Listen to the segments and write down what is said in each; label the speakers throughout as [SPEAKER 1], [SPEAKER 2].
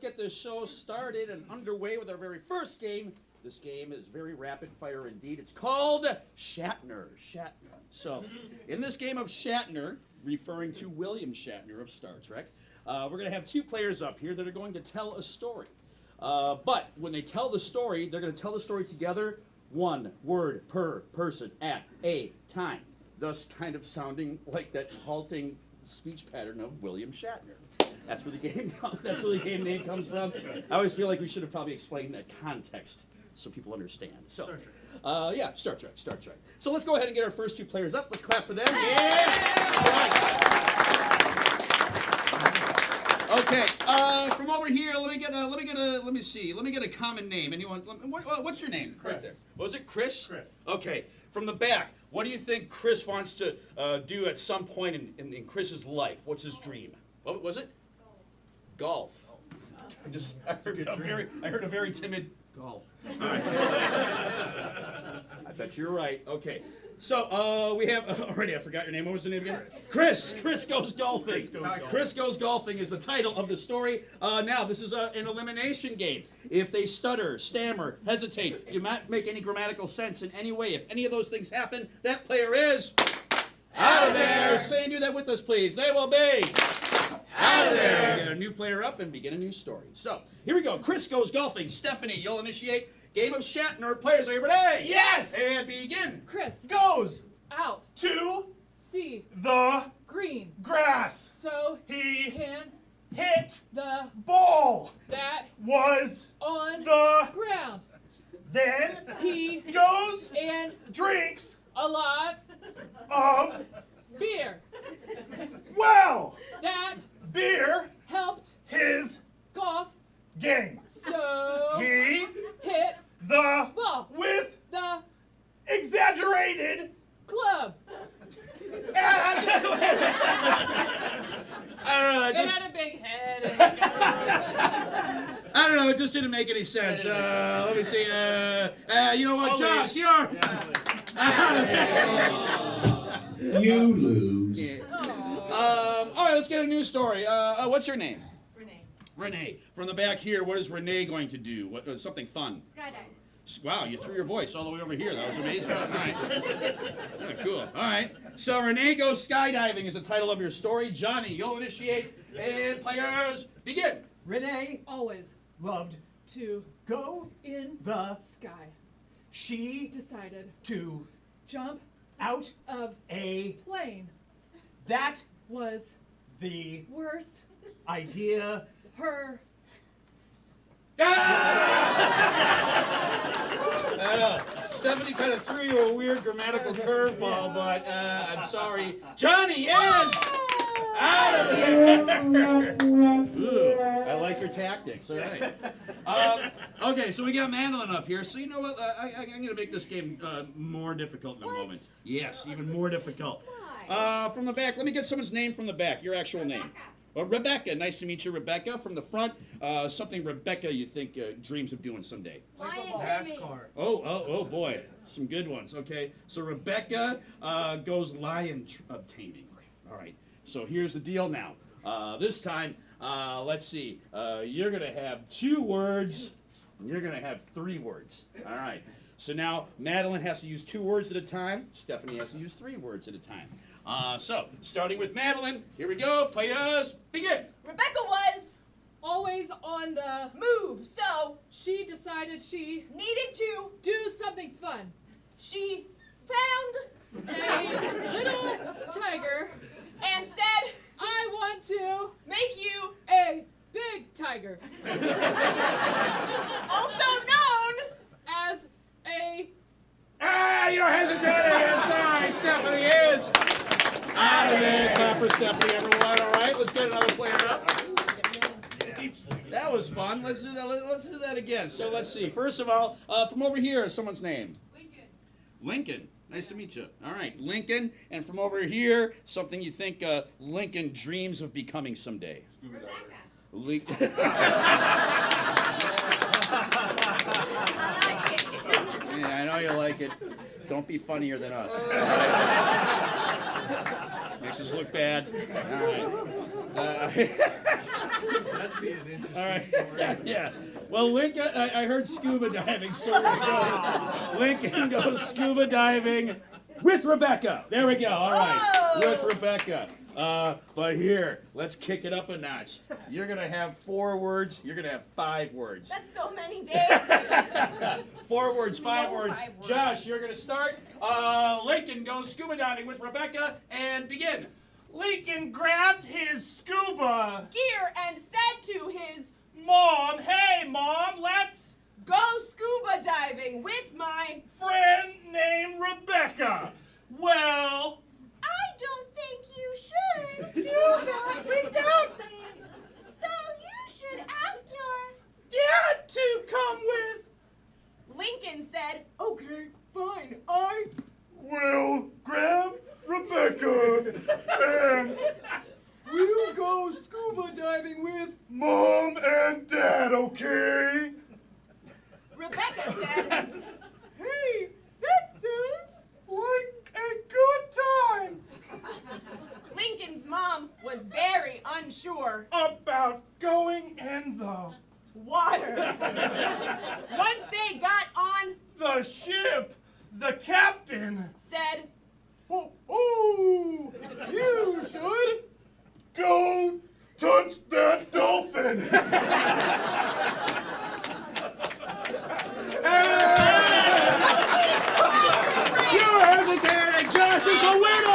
[SPEAKER 1] get this show started and underway with our very first game. This game is very rapid fire indeed. It's called Shatner. So, in this game of Shatner, referring to William Shatner of Star Trek, we're going to have two players up here that are going to tell a story. But when they tell the story, they're going to tell the story together, one word per person at a time, thus kind of sounding like that halting speech pattern of William Shatner. That's where the game name comes from. I always feel like we should have probably explained that context so people understand. So, Star Trek. So let's go ahead and get our first two players up. Let's clap for them. Yeah. Okay. From over here, let me get a common name. Anyone? What's your name?
[SPEAKER 2] Chris.
[SPEAKER 1] Right there. What was it? Chris?
[SPEAKER 2] Chris.
[SPEAKER 1] Okay. From the back, what do you think Chris wants to do at some point in Chris's life? What's his dream? What was it? Golf. I heard a very timid golf. All right. I bet you're right. Okay. So we have already. I forgot your name. What was the name again? Chris. Chris goes golfing. Chris goes golfing is the title of the story. Now this is an elimination game. If they stutter, stammer, hesitate, do not make any grammatical sense in any way, if any of those things happen, that player is out of there. Say and do that with us, please. They will be out of there. Get a new player up and begin a new story. So here we go. Chris goes golfing. Stephanie, you'll initiate. Game of Shatner. Players, are you ready?
[SPEAKER 2] Yes!
[SPEAKER 1] And begin.
[SPEAKER 3] Chris
[SPEAKER 2] Goes
[SPEAKER 3] out
[SPEAKER 2] to
[SPEAKER 3] see
[SPEAKER 2] the
[SPEAKER 3] green
[SPEAKER 2] grass.
[SPEAKER 3] so
[SPEAKER 2] He
[SPEAKER 3] can
[SPEAKER 2] hit
[SPEAKER 3] the
[SPEAKER 2] ball.
[SPEAKER 3] that
[SPEAKER 2] Was
[SPEAKER 3] on
[SPEAKER 2] the
[SPEAKER 3] ground.
[SPEAKER 2] then
[SPEAKER 3] He
[SPEAKER 2] goes
[SPEAKER 3] and
[SPEAKER 2] drinks
[SPEAKER 3] a lot
[SPEAKER 2] of
[SPEAKER 3] beer.
[SPEAKER 2] well.
[SPEAKER 3] That
[SPEAKER 2] Beer
[SPEAKER 3] helped
[SPEAKER 2] his
[SPEAKER 3] golf
[SPEAKER 2] game.
[SPEAKER 3] so
[SPEAKER 2] He
[SPEAKER 3] hit
[SPEAKER 2] the
[SPEAKER 3] ball
[SPEAKER 2] with
[SPEAKER 3] the
[SPEAKER 2] exaggerated
[SPEAKER 3] club.
[SPEAKER 2] and
[SPEAKER 1] I don't know.
[SPEAKER 3] It had a big head.
[SPEAKER 1] I don't know. It just didn't make any sense. Let me see. You know what, Josh? You're out of there.
[SPEAKER 4] You lose.
[SPEAKER 1] All right, let's get a new story. What's your name?
[SPEAKER 5] Renee.
[SPEAKER 1] Renee. From the back here, what is Renee going to do? Something fun.
[SPEAKER 5] Skydiving.
[SPEAKER 1] Wow, you threw your voice all the way over here. That was amazing. All right. Yeah, cool. All right. So Renee goes skydiving is the title of your story. Johnny, you'll initiate. And players, begin.
[SPEAKER 6] Renee
[SPEAKER 3] Always
[SPEAKER 6] loved
[SPEAKER 3] to
[SPEAKER 6] go
[SPEAKER 3] in
[SPEAKER 6] the
[SPEAKER 3] sky.
[SPEAKER 6] she
[SPEAKER 3] Decided
[SPEAKER 6] to
[SPEAKER 3] jump
[SPEAKER 6] out
[SPEAKER 3] of
[SPEAKER 6] a
[SPEAKER 3] plane
[SPEAKER 6] that
[SPEAKER 3] was
[SPEAKER 6] the
[SPEAKER 3] worst.
[SPEAKER 6] idea
[SPEAKER 3] Her
[SPEAKER 1] Stephanie kind of threw you a weird grammatical curveball, but I'm sorry. Johnny is out of there. Ooh, I like your tactics. All right. Okay, so we got Madeline up here. So you know what? I'm going to make this game more difficult in a moment. Yes, even more difficult. From the back, let me get someone's name from the back. Your actual name. Well, Rebecca. Nice to meet you, Rebecca. From the front, something Rebecca you think dreams of doing someday. Oh boy, some good ones. Okay, so Rebecca goes lion taming. All right. So here's the deal now. This time, let's see. You're gonna have 2 words. And you're gonna have 3 words. All right. So now Madeline has to use 2 words at a time. Stephanie has to use 3 words at a time. So starting with Madeline. Here we go. Players, begin.
[SPEAKER 5] Rebecca was
[SPEAKER 3] always on the
[SPEAKER 5] move, so
[SPEAKER 3] she decided she
[SPEAKER 5] needed to.
[SPEAKER 3] do something fun.
[SPEAKER 5] She found
[SPEAKER 3] A little tiger
[SPEAKER 5] and said,
[SPEAKER 3] I want to
[SPEAKER 5] make you
[SPEAKER 3] a big tiger
[SPEAKER 5] also known
[SPEAKER 3] as a
[SPEAKER 1] You're hesitating. I'm sorry. Stephanie is out of there. Clap for Stephanie, everyone. All right, let's get another player up. That was fun. Let's do that. Let's do that again. So let's see. First of all, from over here, someone's name.
[SPEAKER 3] Lincoln.
[SPEAKER 1] Lincoln. Nice to meet you. All right, Lincoln. And from over here, something you think Lincoln dreams of becoming someday.
[SPEAKER 5] Rebecca.
[SPEAKER 1] Yeah, I know you like it. Don't be funnier than us. Makes us look bad. All right.
[SPEAKER 6] That'd be an interesting
[SPEAKER 1] All right.
[SPEAKER 6] story.
[SPEAKER 1] Yeah. Well, Lincoln, I heard scuba diving, so we're going. Lincoln goes scuba diving with Rebecca. There we go. All right.
[SPEAKER 5] Oh.
[SPEAKER 1] With Rebecca. But here, let's kick it up a notch. You're going to have 4 words. You're going to have 5 words.
[SPEAKER 5] That's so many days.
[SPEAKER 1] 4 words, 5
[SPEAKER 5] No,
[SPEAKER 1] words.
[SPEAKER 5] 5 words.
[SPEAKER 1] Josh, you're going to start. Lincoln goes scuba diving with Rebecca and begin.
[SPEAKER 2] Lincoln grabbed his scuba.
[SPEAKER 5] Gear and said to his
[SPEAKER 2] Mom, hey, Mom, let's
[SPEAKER 5] go scuba diving with my.
[SPEAKER 2] friend named Rebecca. Well,
[SPEAKER 5] I don't think you should do that without me. So you should ask your.
[SPEAKER 2] Dad to come with.
[SPEAKER 5] Lincoln said, okay, fine, I.
[SPEAKER 2] We'll grab Rebecca and
[SPEAKER 6] We'll go scuba diving with.
[SPEAKER 2] Mom and Dad, okay?
[SPEAKER 5] Rebecca said, hey, that sounds.
[SPEAKER 2] Like a good time.
[SPEAKER 5] Lincoln's mom was very unsure.
[SPEAKER 2] About going in the
[SPEAKER 5] Water. Once they got on,
[SPEAKER 2] the ship, the captain
[SPEAKER 5] said,
[SPEAKER 2] oh, you should go touch that dolphin.
[SPEAKER 1] You're hesitating. Josh is a winner.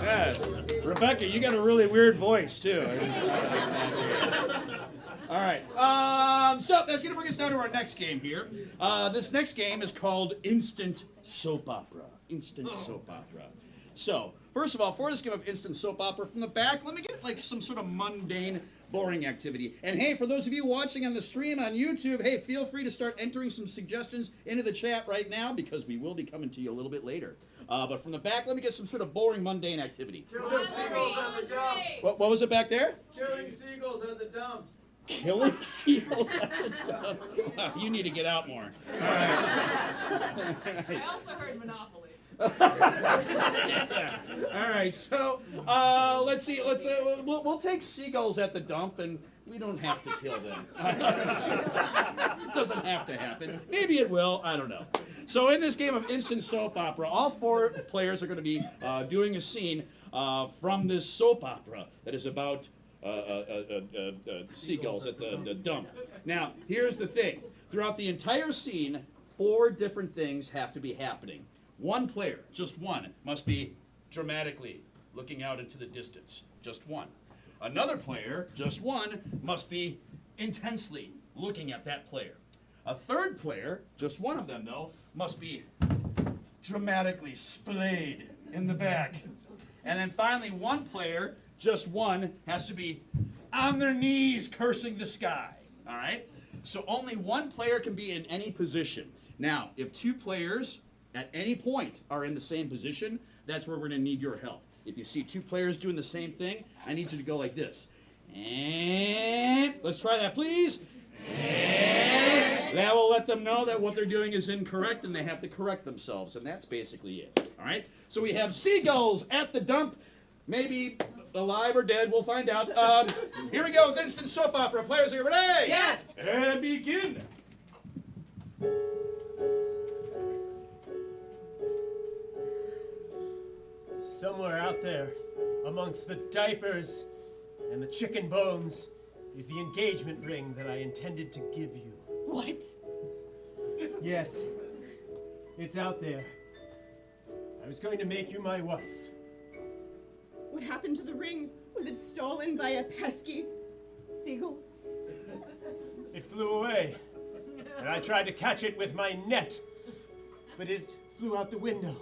[SPEAKER 1] Yes. Rebecca, you got a really weird voice, too. All right. So that's going to bring us down to our next game here. This next game is called Instant Soap Opera. Instant Soap Opera. So, first of all, for this game of Instant Soap Opera, from the back, let me get like some sort of mundane, boring activity. And hey, for those of you watching on the stream on YouTube, hey, feel free to start entering some suggestions into the chat right now because we will be coming to you a little bit later. But from the back, let me get some sort of boring, mundane activity.
[SPEAKER 4] Killing seagulls at the dump.
[SPEAKER 1] What was it back there?
[SPEAKER 4] Killing seagulls at the dumps.
[SPEAKER 1] Killing seagulls at the dump. Wow, you need to get out more. All right.
[SPEAKER 3] I also heard Monopoly.
[SPEAKER 1] Yeah. All right, so let's see. We'll take seagulls at the dump, and we don't have to kill them. It doesn't have to happen. Maybe it will. I don't know. So in this game of Instant Soap Opera, all 4 players are going to be doing a scene from this soap opera that is about seagulls at the dump. Now, here's the thing. Throughout the entire scene, 4 different things have to be happening. One player, just one, must be dramatically looking out into the distance. Just one. Another player, just one, must be intensely looking at that player. A third player, just one of them though, must be dramatically splayed in the back. And then finally, one player, just one, has to be on their knees cursing the sky. All right? So only one player can be in any position. Now, if 2 players at any point are in the same position, that's where we're going to need your help. If you see 2 players doing the same thing, I need you to go like this. And let's try that, please. And that will let them know that what they're doing is incorrect and they have to correct themselves. And that's basically it. All right? So we have seagulls at the dump. Maybe alive or dead, we'll find out. Here we go with Instant Soap Opera. Players, are you ready?
[SPEAKER 5] yes.
[SPEAKER 1] And begin.
[SPEAKER 7] Somewhere out there, amongst the diapers and the chicken bones, is the engagement ring that I intended to give you.
[SPEAKER 5] What?
[SPEAKER 7] Yes, it's out there. I was going to make you my wife.
[SPEAKER 5] What happened to the ring? Was it stolen by a pesky seagull?
[SPEAKER 7] It flew away, and I tried to catch it with my net, but it flew out the window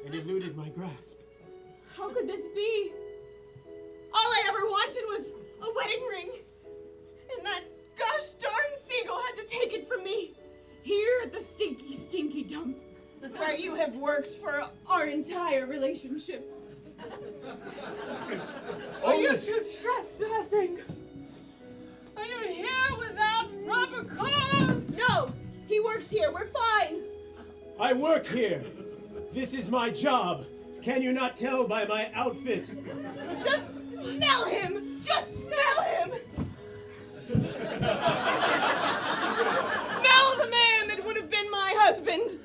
[SPEAKER 7] and eluded my grasp.
[SPEAKER 5] How could this be? All I ever wanted was a wedding ring. And that gosh darn seagull had to take it from me. Here at the stinky, stinky dump, where you have worked for our entire relationship.
[SPEAKER 3] Are you 2 trespassing? Are you here without proper cause?
[SPEAKER 5] No, he works here. We're fine.
[SPEAKER 7] I work here. This is my job. Can you not tell by my outfit?
[SPEAKER 5] Just smell him! Just smell him! Smell the man that would have been my husband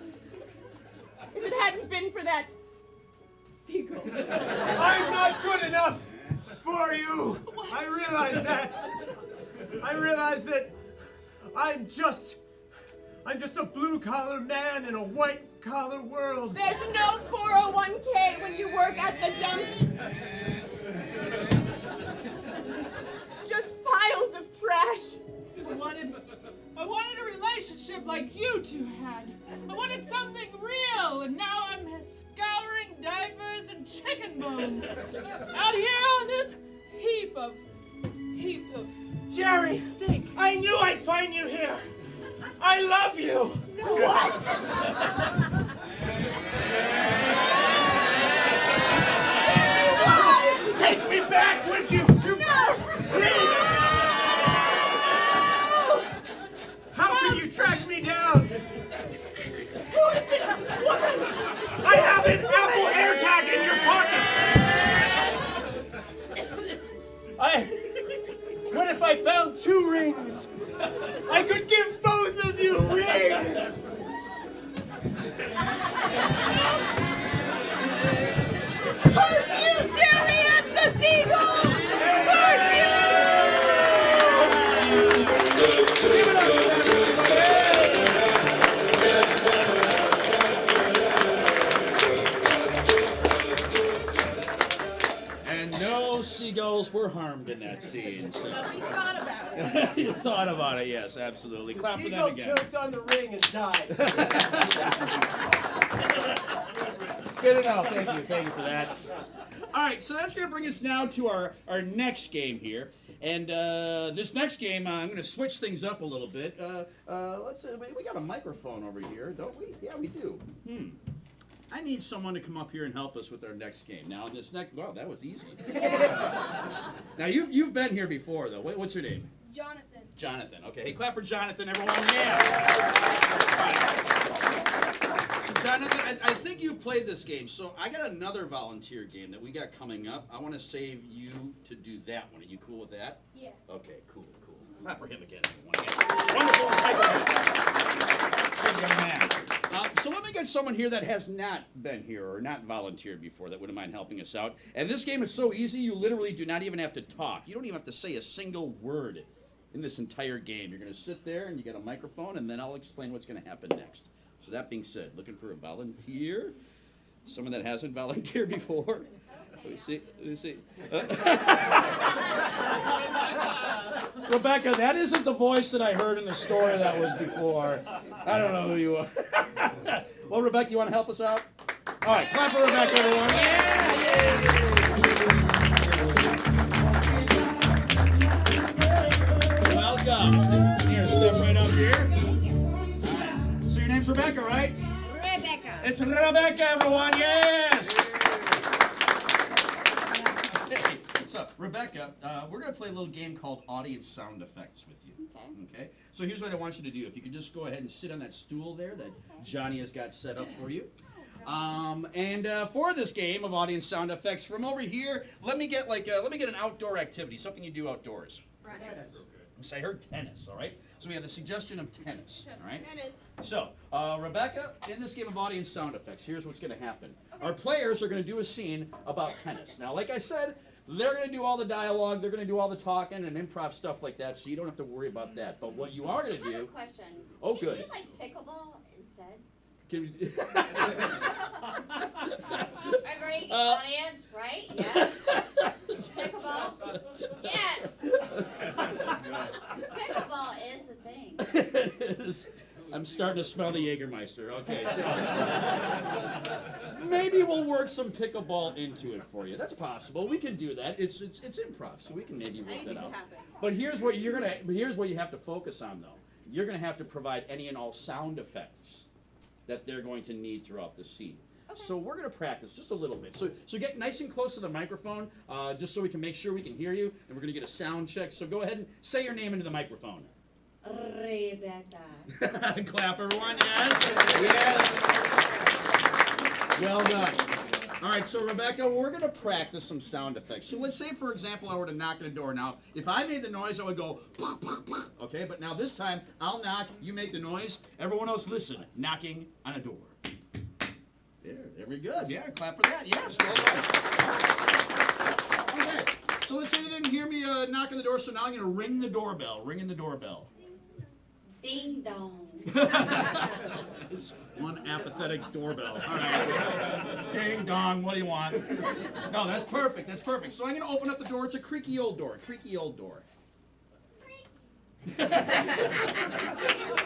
[SPEAKER 5] if it hadn't been for that seagull.
[SPEAKER 7] I'm not good enough for you. I realize that. I realize that I'm just a blue-collar man in a white-collar world.
[SPEAKER 5] There's no 401k when you work at the dump. Just piles of trash.
[SPEAKER 3] I wanted a relationship like you two had. I wanted something real, and now I'm scouring diapers and chicken bones. Out here on this heap of
[SPEAKER 2] Jerry,
[SPEAKER 3] steak.
[SPEAKER 2] I knew I'd find you here. I love you.
[SPEAKER 5] What?
[SPEAKER 2] Take me back, would you? Please.
[SPEAKER 7] How can you track me down?
[SPEAKER 5] Who is this woman?
[SPEAKER 2] I have an Apple AirTag in your pocket.
[SPEAKER 7] What if I found 2 rings? I could give both of you rings!
[SPEAKER 5] Curse you, Jerry and the seagull! Curse you!
[SPEAKER 1] And no seagulls were harmed in that scene. So.
[SPEAKER 5] But we thought about it.
[SPEAKER 1] You thought about it, yes, absolutely. Clap for them
[SPEAKER 7] Seagull
[SPEAKER 1] again.
[SPEAKER 7] choked on the ring and died.
[SPEAKER 1] Good enough. Thank you for that. All right, so that's going to bring us now to our next game here. And this next game, I'm going to switch things up a little bit. Let's see, we got a microphone over here, don't we? Yeah, we do. I need someone to come up here and help us with our next game. Now, in this next, wow, that was easy. Now, you've been here before, though. What's your name?
[SPEAKER 3] Jonathan.
[SPEAKER 1] Jonathan. Okay, hey, clap for Jonathan, everyone. Yeah. All right. So, Jonathan, I think you've played this game. So, I got another volunteer game that we got coming up. I want to save you to do that one. Are you cool with that?
[SPEAKER 3] Yeah.
[SPEAKER 1] Okay, cool. Clap for him again, everyone. Wonderful. Good young man. So let me get someone here that has not been here or not volunteered before that wouldn't mind helping us out. And this game is so easy, you literally do not even have to talk. You don't even have to say a single word in this entire game. You're going to sit there and you get a microphone, and then I'll explain what's going to happen next. So that being said, looking for a volunteer? Someone that hasn't volunteered before? Let me see. Rebecca, that isn't the voice that I heard in the story that was before. I don't know who you are. Well, Rebecca, you want to help us out? All right, clap for Rebecca, everyone. Yeah. Welcome. Here, step right up here. So your name's Rebecca, right?
[SPEAKER 5] Rebecca.
[SPEAKER 1] It's Rebecca, everyone. Yes. Hey, so Rebecca, we're going to play a little game called Audience Sound Effects with you. Okay. So here's what I want you to do. If you could just go ahead and sit on that stool there that Johnny has got set up for you. And for this game of audience sound effects, from over here, let me get an outdoor activity, something you do outdoors.
[SPEAKER 5] Right.
[SPEAKER 1] So I heard tennis. All right. So we have the suggestion of tennis. All right.
[SPEAKER 5] Tennis.
[SPEAKER 1] So, Rebecca, in this game of audience sound effects, here's what's going to happen. Our players are going to do a scene about tennis. Now, like I said, they're going to do all the dialogue, they're going to do all the talking and improv stuff like that, so you don't have to worry about that. But what you are going to
[SPEAKER 8] I have a
[SPEAKER 1] do...
[SPEAKER 8] question.
[SPEAKER 1] Oh,
[SPEAKER 8] Can
[SPEAKER 1] good.
[SPEAKER 8] you do like pickleball instead?
[SPEAKER 1] Can we...
[SPEAKER 8] Agree, audience, right? Yes. Pickleball? Yes. Pickleball is the thing.
[SPEAKER 1] It is. I'm starting to smell the Jägermeister. Okay, so maybe we'll work some pickleball into it for you. That's possible. We can do that. It's improv, so we can maybe work that out. But here's what you have to focus on, though. You're gonna have to provide any and all sound effects that they're going to need throughout the scene. Okay. So we're going to practice just a little bit. So get nice and close to the microphone, just so we can make sure we can hear you, and we're going to get a sound check. So go ahead and say your name into the microphone.
[SPEAKER 8] Rebecca.
[SPEAKER 1] Clap, everyone. Yes. Yes. Well done. All right, so Rebecca, we're going to practice some sound effects. So let's say, for example, I were to knock on a door. Now, if I made the noise, I would go, okay? But now this time, I'll knock, you make the noise. Everyone else listen. Knocking on a door. There, very good. Yeah, clap for that. Yes, well done. Okay, so let's say they didn't hear me knock on the door, so now I'm going to ring the doorbell. Ringing the doorbell.
[SPEAKER 8] Ding dong.
[SPEAKER 1] One apathetic doorbell. All right. Ding dong, what do you want? No, that's perfect. That's perfect. So I'm going to open up the door. It's a creaky old door. Creaky old door.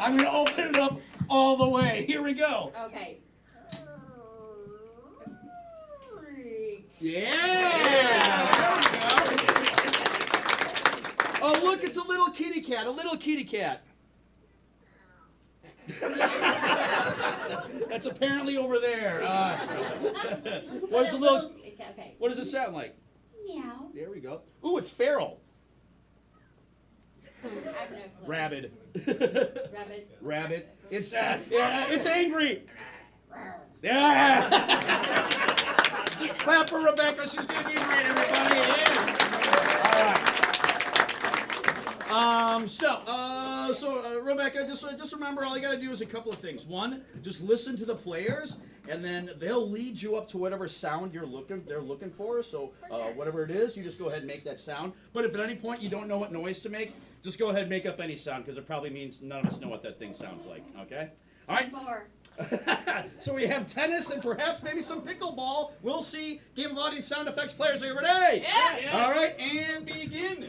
[SPEAKER 1] I'm going to open it up all the way. Here we go.
[SPEAKER 8] Okay.
[SPEAKER 1] Yeah! There we go. Oh, look, it's a little kitty cat. A little kitty cat. That's apparently over there. What's a little?
[SPEAKER 8] Okay.
[SPEAKER 1] What does it sound like?
[SPEAKER 8] Meow.
[SPEAKER 1] There we go. Ooh, it's feral.
[SPEAKER 8] I have no clue.
[SPEAKER 1] Rabid.
[SPEAKER 8] Rabbit.
[SPEAKER 1] Rabid. It's it's angry. Yeah. Clap for Rebecca. She's doing great, everybody. Yes. All right. So Rebecca, just remember, all you got to do is a couple of things. One, just listen to the players, and then they'll lead you up to whatever sound they're looking for. So whatever it is, you just go ahead and make that sound. But if at any point you don't know what noise to make, just go ahead and make up any sound, because it probably means none of us know what that thing sounds like. Okay? All right.
[SPEAKER 8] More.
[SPEAKER 1] So we have tennis and perhaps maybe some pickleball. We'll see. Game of Audience Sound Effects players, are you ready?
[SPEAKER 3] Yes.
[SPEAKER 1] All right, and begin.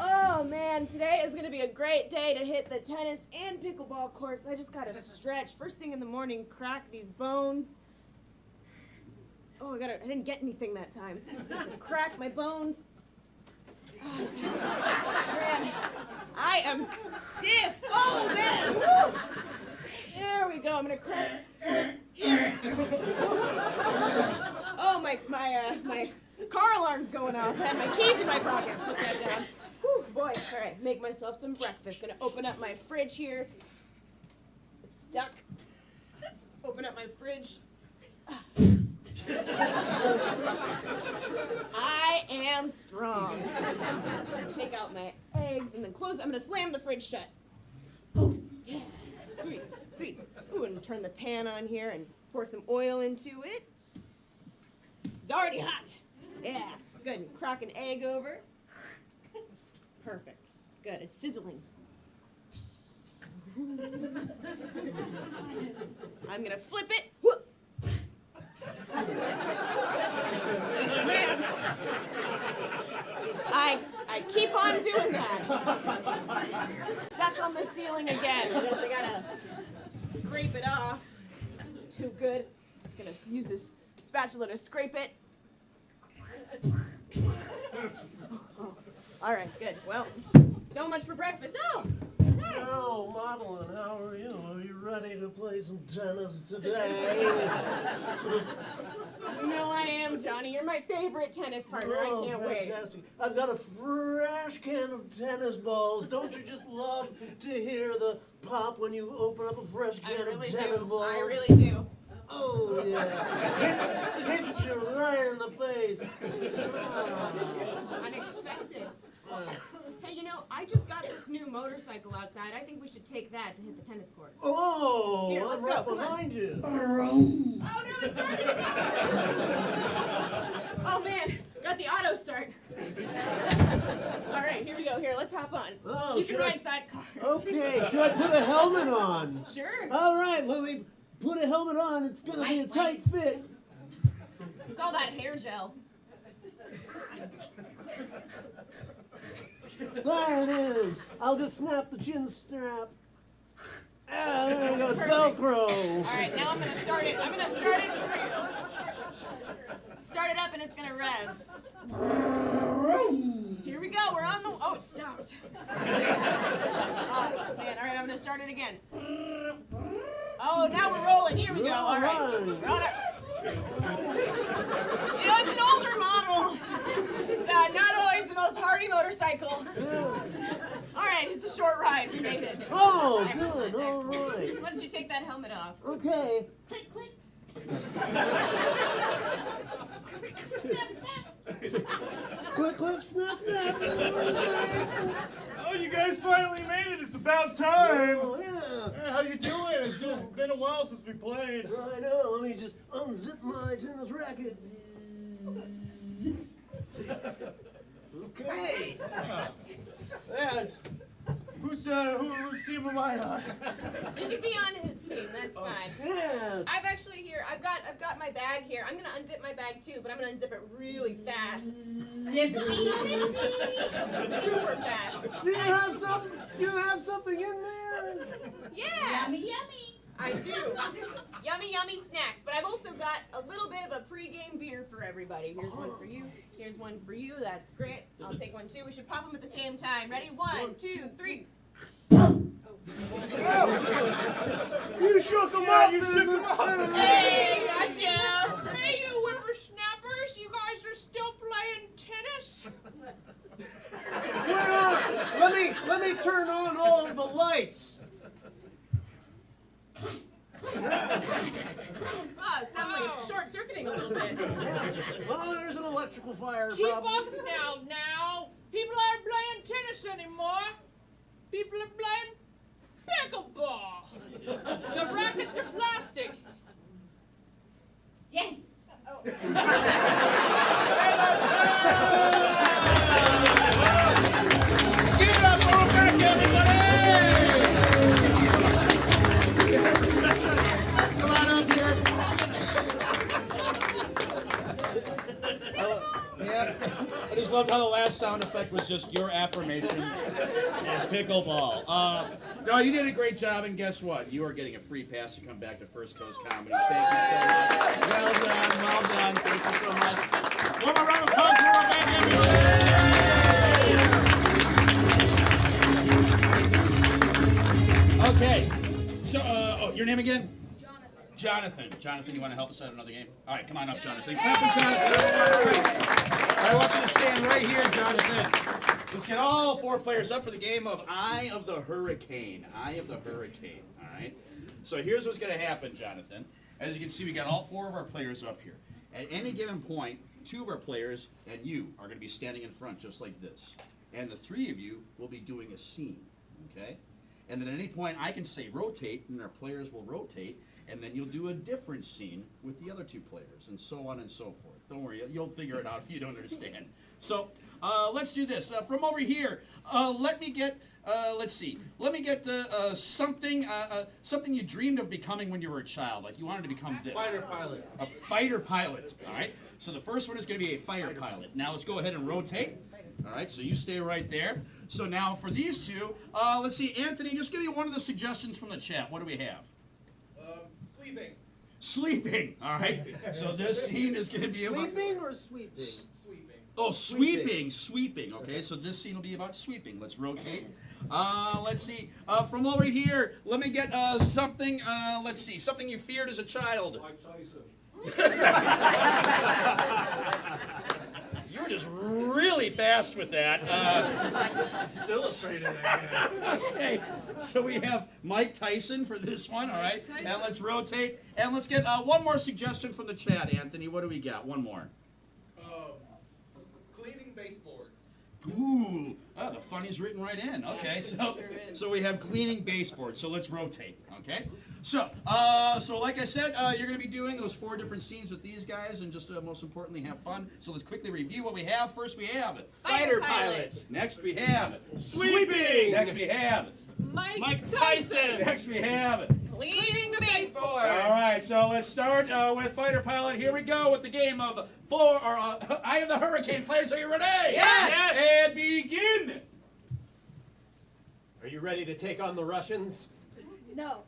[SPEAKER 5] Oh man, today is gonna be a great day to hit the tennis and pickleball courts. I just gotta stretch. First thing in the morning, crack these bones. Oh, I didn't get anything that time. Crack my bones. Oh, man, I am stiff. Oh man. Woo. There we go. I'm gonna crack. Oh my car alarm's going off. I had my keys in my pocket. Put that down. Whew, boy. All right, make myself some breakfast. Gonna open up my fridge here. It's stuck. Open up my fridge. I am strong. Take out my eggs and then close it. I'm gonna slam the fridge shut. Ooh, yeah, sweet, sweet. Ooh, and turn the pan on here and pour some oil into it. It's already hot. Yeah, good. And crack an egg over. Perfect. Good. It's sizzling. I'm gonna flip it. Whoop. Man, I keep on doing that. Stuck on the ceiling again. I gotta scrape it off. Too good. I'm gonna use this spatula to scrape it. Oh. All right, good. Well, so much for breakfast. Oh.
[SPEAKER 4] Hello, Madeline, how are you? Are you ready to play some tennis today?
[SPEAKER 5] You know I am, Johnny. You're my favorite tennis partner. I can't wait.
[SPEAKER 4] Fantastic. I've got a fresh can of tennis balls. Don't you just love to hear the pop when you open up a fresh can of tennis balls?
[SPEAKER 5] I really do.
[SPEAKER 4] Oh, yeah. Hits you right in the face.
[SPEAKER 5] Unexpected. Hey, you know, I just got this new motorcycle outside. I think we should take that to hit the tennis court.
[SPEAKER 4] Oh,
[SPEAKER 5] Here,
[SPEAKER 4] I'm
[SPEAKER 5] let's
[SPEAKER 4] right
[SPEAKER 5] go. Come on.
[SPEAKER 4] behind you.
[SPEAKER 5] Oh, no, it's starting again. Oh, man. Got the auto start. All right, here we go. Here, let's hop on.
[SPEAKER 4] Oh,
[SPEAKER 5] You can
[SPEAKER 4] should I-
[SPEAKER 5] ride sidecar.
[SPEAKER 4] Okay, should I put a helmet on?
[SPEAKER 5] Sure.
[SPEAKER 4] All right, let me put a helmet on. It's going to be a tight fit.
[SPEAKER 5] It's all that hair gel.
[SPEAKER 4] There it is. I'll just snap the chin strap. Ah, there we go. It's Velcro.
[SPEAKER 5] All right, now I'm going to start it. I'm going to start it for real. Start it up and it's going to rev. Here we go. We're on the... Oh, it stopped. Oh, man. All right, I'm going to start it again. Oh, now we're rolling. Here we go. All right. We're on it. You know, it's an older model. It's not always the most hard Michael. All right, it's a short ride. We made it.
[SPEAKER 4] Oh,
[SPEAKER 5] Excellent,
[SPEAKER 4] good. All
[SPEAKER 5] excellent.
[SPEAKER 4] right.
[SPEAKER 5] Why don't you take that helmet off?
[SPEAKER 4] Okay.
[SPEAKER 8] Click, click. Snap, snap.
[SPEAKER 4] Click, clip, snap, snap. What is that?
[SPEAKER 7] Oh, you guys finally made it. It's about time.
[SPEAKER 4] Oh, yeah.
[SPEAKER 7] Hey, how you doing? It's been a while since we played.
[SPEAKER 4] I know. Let me just unzip my tennis racket. Okay.
[SPEAKER 7] Yeah. Whose team am I on?
[SPEAKER 5] You can be on his team. That's fine.
[SPEAKER 4] Yeah.
[SPEAKER 5] I've got my bag here. I'm gonna unzip my bag too, but I'm gonna unzip it really fast.
[SPEAKER 8] Zippy, zippy.
[SPEAKER 5] Super fast.
[SPEAKER 4] Do you have something in there?
[SPEAKER 5] Yeah.
[SPEAKER 8] Yummy, yummy.
[SPEAKER 5] I do. Yummy, yummy snacks. But I've also got a little bit of a pregame beer for everybody. Here's one for you. Here's one for you. That's great. I'll take one too. We should pop them at the same time. Ready? 1, 2, 3.
[SPEAKER 4] You shook him up.
[SPEAKER 7] You shook him up.
[SPEAKER 5] Hey, gotcha.
[SPEAKER 3] Hey, you whippersnappers, you guys are still playing tennis?
[SPEAKER 4] Let me turn on all of the lights.
[SPEAKER 5] Oh, it sounds like it's short-circuiting a little bit.
[SPEAKER 4] Oh, there's an electrical fire.
[SPEAKER 3] Keep
[SPEAKER 4] problem.
[SPEAKER 3] up now. People aren't playing tennis anymore. People are playing pickleball. The rackets are plastic.
[SPEAKER 8] Yes.
[SPEAKER 1] Give it up for Rebecca, everybody! Come on up here. Yeah. I just loved how the last sound effect was just your affirmation and pickleball. No, you did a great job, and guess what? You are getting a free pass to come back to First Coast Comedy. Thank you so much. Well done. Thank you so much. One more round of applause for Rebecca, everybody! Okay. So, your name again? Jonathan, you want to help us out another game? All right, come on up, Jonathan. Clap for Jonathan. All right. I want you to stand right here, Jonathan. Let's get all 4 players up for the game of Eye of the Hurricane. Eye of the Hurricane, all right? So here's what's going to happen, Jonathan. As you can see, we got all 4 of our players up here. At any given point, 2 of our players and you are going to be standing in front just like this. And the 3 of you will be doing a scene, okay? And then at any point, I can say rotate, and our players will rotate, and then you'll do a different scene with the other 2 players, and so on and so forth. Don't worry, you'll figure it out if you don't understand. So let's do this. From over here, let me get something you dreamed of becoming when you were a child, like you wanted to become this.
[SPEAKER 4] Fighter pilot.
[SPEAKER 1] A fighter pilot, all right? So the first one is going to be a fighter pilot. Now let's go ahead and rotate. All right, so you stay right there. So now for these 2, let's see, Anthony, just give me one of the suggestions from the chat. What do we have?
[SPEAKER 6] Sleeping.
[SPEAKER 1] Sleeping, all right? So this scene is going to be about...
[SPEAKER 4] Sleeping or sweeping?
[SPEAKER 6] Sweeping.
[SPEAKER 1] Oh, sweeping, okay, so this scene will be about sweeping. Let's rotate. Let's see, from over here, let me get something, something you feared as a child.
[SPEAKER 6] Mike Tyson.
[SPEAKER 1] You were just really fast with that.
[SPEAKER 7] Still afraid of that guy.
[SPEAKER 1] Okay, so we have Mike Tyson for this one, all right?
[SPEAKER 3] Tyson.
[SPEAKER 1] And let's rotate. And let's get one more suggestion from the chat, Anthony. What do we got? One more.
[SPEAKER 6] Cleaning baseboards.
[SPEAKER 1] Ooh, the funny's written right in. Okay, so we have cleaning baseboards. So let's rotate. Okay, so like I said, you're going to be doing those 4 different scenes with these guys, and just most importantly, have fun. So let's quickly review what we have. First, we have
[SPEAKER 5] Fighter pilot.
[SPEAKER 1] Next, we have
[SPEAKER 7] Sweeping.
[SPEAKER 1] Next, we have
[SPEAKER 3] Mike Tyson.
[SPEAKER 1] Next, we have.
[SPEAKER 5] Cleaning the baseboards.
[SPEAKER 1] All right, so let's start with fighter pilot. Here we go with the game of Eye of the Hurricane. Players, are you ready?
[SPEAKER 5] Yes.
[SPEAKER 1] And begin.
[SPEAKER 4] Are you ready to take on the Russians?
[SPEAKER 8] No.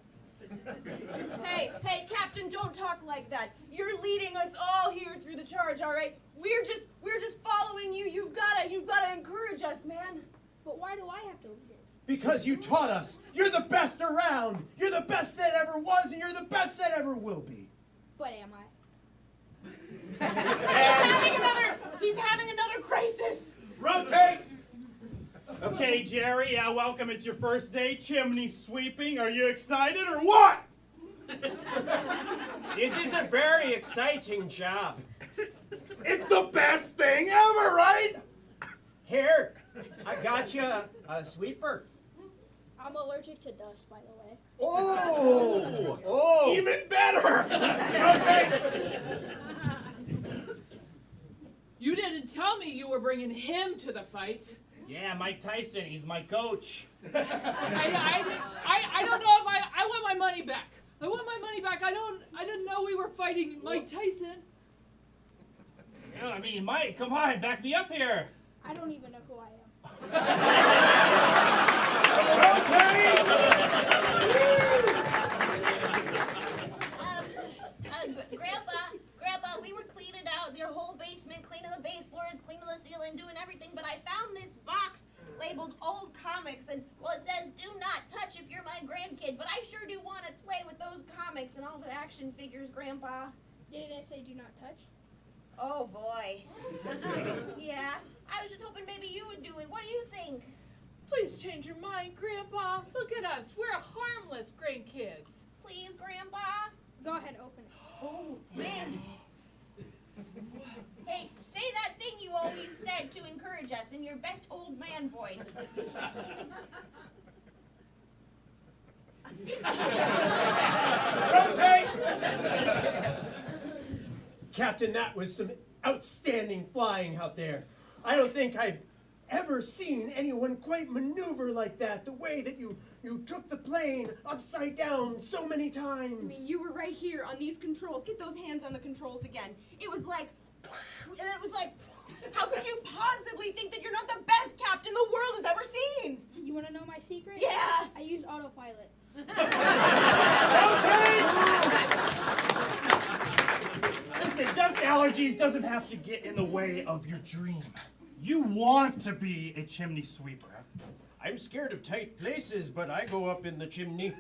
[SPEAKER 5] Hey, Captain, don't talk like that. You're leading us all here through the charge, all right? We're just following you. You've gotta encourage us, man.
[SPEAKER 8] But why do I have to lead it?
[SPEAKER 7] Because you taught us. You're the best around. You're the best that ever was, and you're the best that ever will be.
[SPEAKER 8] But am I?
[SPEAKER 5] He's having another crisis.
[SPEAKER 1] Rotate.
[SPEAKER 2] Okay, Jerry, yeah, welcome. It's your first day chimney sweeping. Are you excited or what?
[SPEAKER 7] This is a very exciting job.
[SPEAKER 2] It's the best thing ever, right?
[SPEAKER 7] Here, I got you a sweeper.
[SPEAKER 8] I'm allergic to dust, by the way.
[SPEAKER 7] Oh!
[SPEAKER 2] Even better. Okay.
[SPEAKER 3] You didn't tell me you were bringing him to the fight.
[SPEAKER 2] Yeah, Mike Tyson, he's my coach.
[SPEAKER 3] I don't know if I want my money back. I want my money back. I didn't know we were fighting Mike Tyson.
[SPEAKER 2] Yeah, I mean, Mike, come on, back me up here.
[SPEAKER 8] I don't even know who I am.
[SPEAKER 5] Grandpa, we were cleaning out your whole basement, cleaning the baseboards, cleaning the ceiling, doing everything, but I found this box labeled old comics, and, well, it says, do not touch if you're my grandkid, but I sure do want to play with those comics and all the action figures, Grandpa.
[SPEAKER 8] Did it say do not touch?
[SPEAKER 5] Oh, boy. Yeah, I was just hoping maybe you would do it. What do you think?
[SPEAKER 3] Please change your mind, Grandpa. Look at us. We're harmless grandkids.
[SPEAKER 5] Please, Grandpa?
[SPEAKER 8] Go ahead, open it.
[SPEAKER 5] Oh, man. Hey, say that thing you always said to encourage us in your best old man voice.
[SPEAKER 7] Rotate! Captain, that was some outstanding flying out there. I don't think I've ever seen anyone quite maneuver like that, the way that you took the plane upside down so many times.
[SPEAKER 5] I mean, you were right here on these controls. Get those hands on the controls again. It was like, and it was like, how could you possibly think that you're not the best captain the world has ever seen?
[SPEAKER 8] You want to know my secret?
[SPEAKER 5] Yeah.
[SPEAKER 8] I use autopilot.
[SPEAKER 2] Listen, dust allergies doesn't have to get in the way of your dream. You want to be a chimney sweeper.
[SPEAKER 7] I'm scared of tight places, but I go up in the chimney.